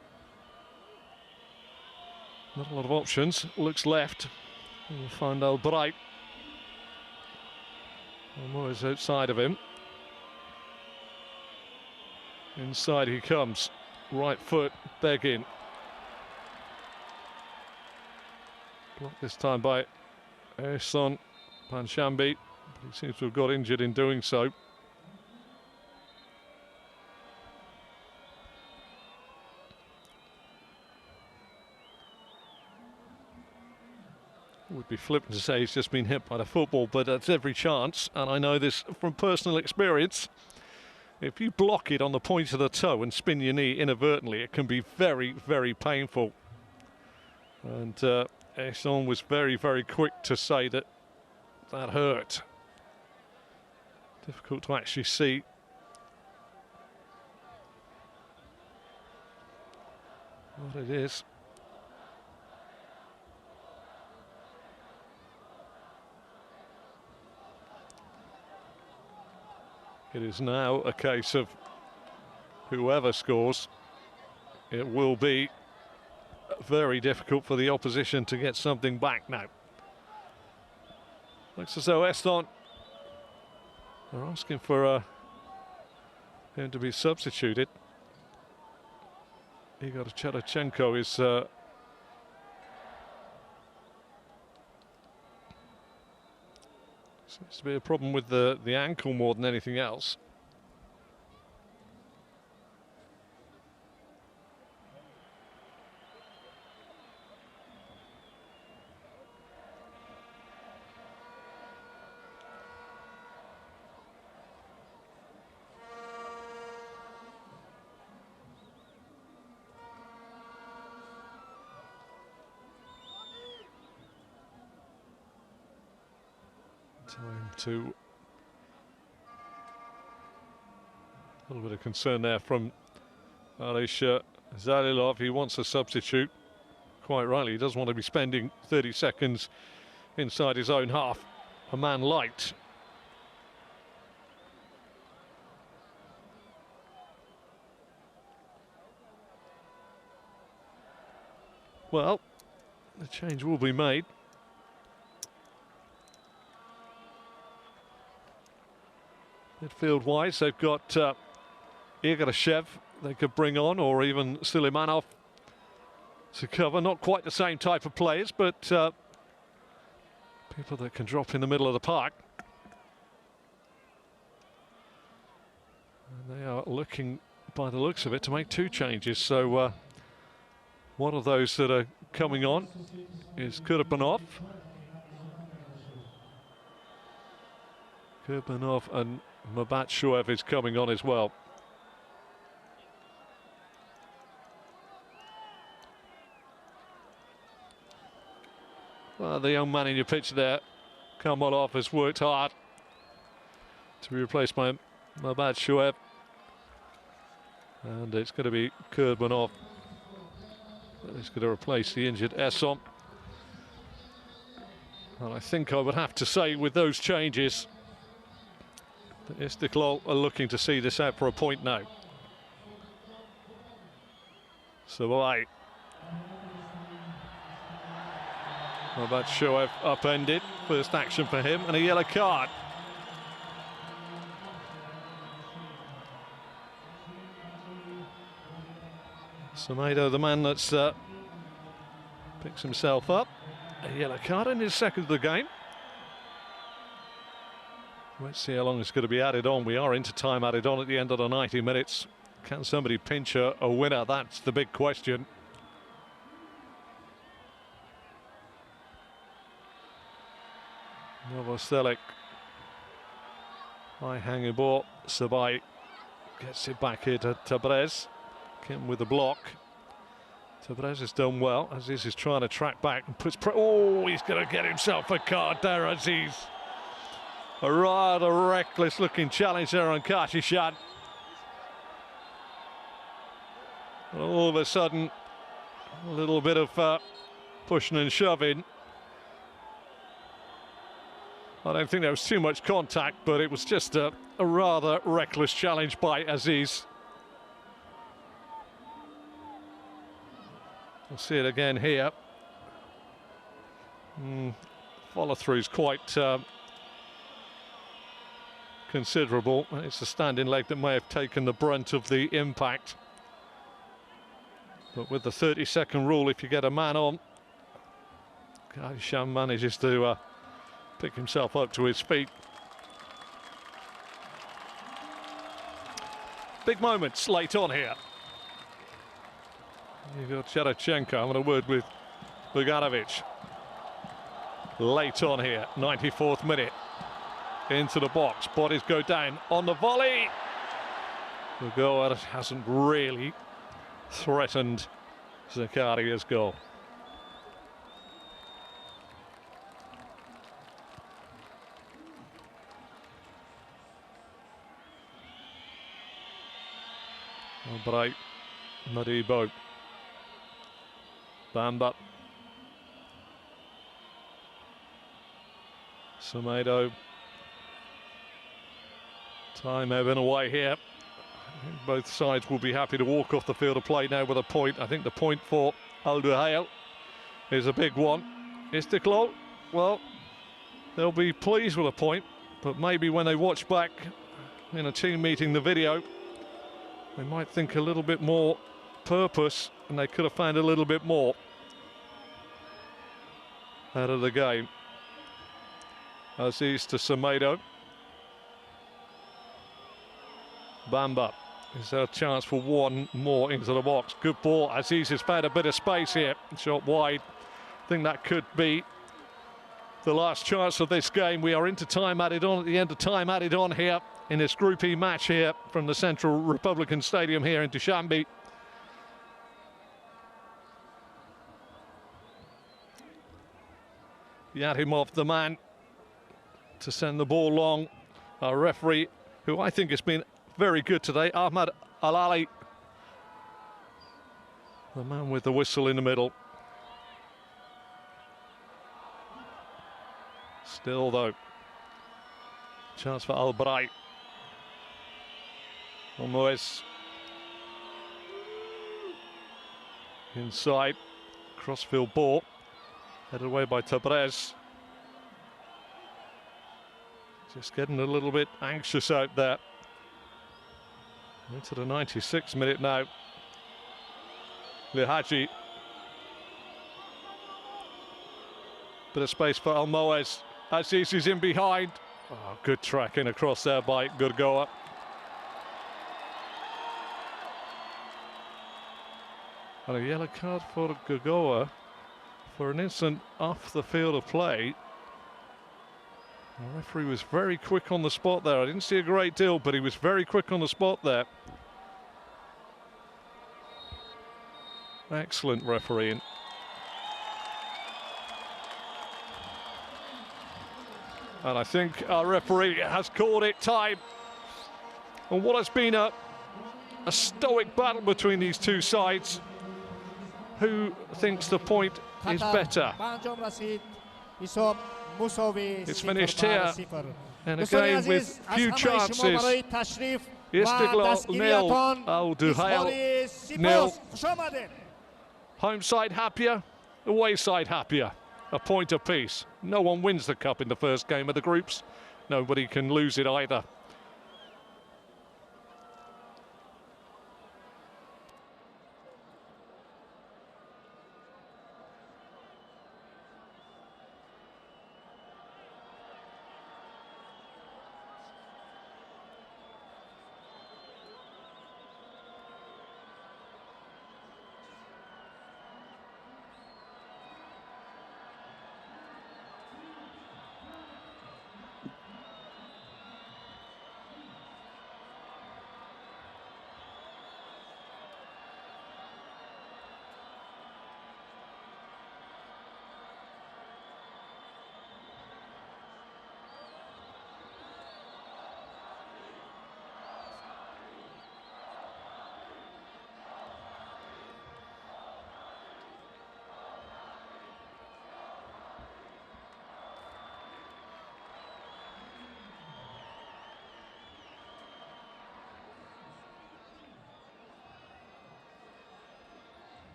Not a lot of options. Looks left. We'll find Albright. Almost outside of him. Inside he comes. Right foot begging. Blocked this time by Ehson Panshambi. He seems to have got injured in doing so. Would be flippant to say he's just been hit by the football, but that's every chance, and I know this from personal experience. If you block it on the point of the toe and spin your knee inadvertently, it can be very, very painful. And Ehson was very, very quick to say that that hurt. Difficult to actually see. What it is. It is now a case of whoever scores, it will be very difficult for the opposition to get something back now. Looks as though Eston are asking for him to be substituted. Igor Cherchenko is seems to be a problem with the ankle more than anything else. Time to A little bit of concern there from Alisher Zalilov. He wants a substitute. Quite rightly, he doesn't want to be spending 30 seconds inside his own half. A man light. Well, the change will be made. Midfield-wise, they've got Ignashev they could bring on, or even Suleimanov to cover. Not quite the same type of players, but people that can drop in the middle of the park. And they are looking, by the looks of it, to make two changes. So one of those that are coming on is Kurbanov. Kurbanov and Mabatshuev is coming on as well. Well, the young man in your picture there, Kamolov, has worked hard to be replaced by Mabatshuev. And it's going to be Kurbanov that is going to replace the injured Essom. And I think I would have to say, with those changes, that Istiklol are looking to see this out for a point now. So Mabatshuev upended. First action for him, and a yellow card. Semedo, the man that's picks himself up. A yellow card in his second of the game. Let's see how long it's going to be added on. We are into time added on at the end of the 90 minutes. Can somebody pinch a winner? That's the big question. Novoselic. High hanging ball. Sabai gets it back here to Tabrez. Kim with the block. Tabrez has done well. Aziz is trying to track back and puts. Oh, he's going to get himself a card there, Aziz. A rather reckless looking challenge there on Kashishan. All of a sudden, a little bit of pushing and shoving. I don't think there was too much contact, but it was just a rather reckless challenge by Aziz. We'll see it again here. Follow through is quite considerable. It's a standing leg that may have taken the brunt of the impact. But with the 30-second rule, if you get a man on, Kashishan manages to pick himself up to his feet. Big moments late on here. You've got Cherochenko having a word with Bogdanovic. Late on here, 94th minute. Into the box, bodies go down on the volley. The goal hasn't really threatened Zakaria's goal. Bright, Madibo, Bamba, Semedo. Time ebbing away here. I think both sides will be happy to walk off the field of play now with a point. I think the point for Al Duhail is a big one. Istiklol, well, they'll be pleased with a point, but maybe when they watch back in a team meeting the video, they might think a little bit more purpose, and they could have found a little bit more out of the game. Aziz to Semedo. Bamba. Is there a chance for one more into the box? Good ball. Aziz has found a bit of space here. Shot wide. I think that could be the last chance of this game. We are into time added on at the end of time added on here in this Group E match here from the Central Republican Stadium here in Dushanbe. Yatimov, the man to send the ball long. Our referee, who I think has been very good today. Ahmad Al-Ali, the man with the whistle in the middle. Still though, chance for Al-Brai. Almost inside, crossfield ball, headed away by Tabrez. Just getting a little bit anxious out there. Into the 96th minute now. Lihaji. Bit of space for Almoez. Aziz is in behind. Oh, good tracking across there by Gurgoa. And a yellow card for Gurgoa for an instant off the field of play. The referee was very quick on the spot there. I didn't see a great deal, but he was very quick on the spot there. Excellent refereeing. And I think our referee has called it time. And what has been a stoic battle between these two sides. Who thinks the point is better? It's finished here. And again with few chances. Istiklol 0, Duhail 0. Home side happier, away side happier. A point apiece. No one wins the cup in the first game of the groups. Nobody can lose it either.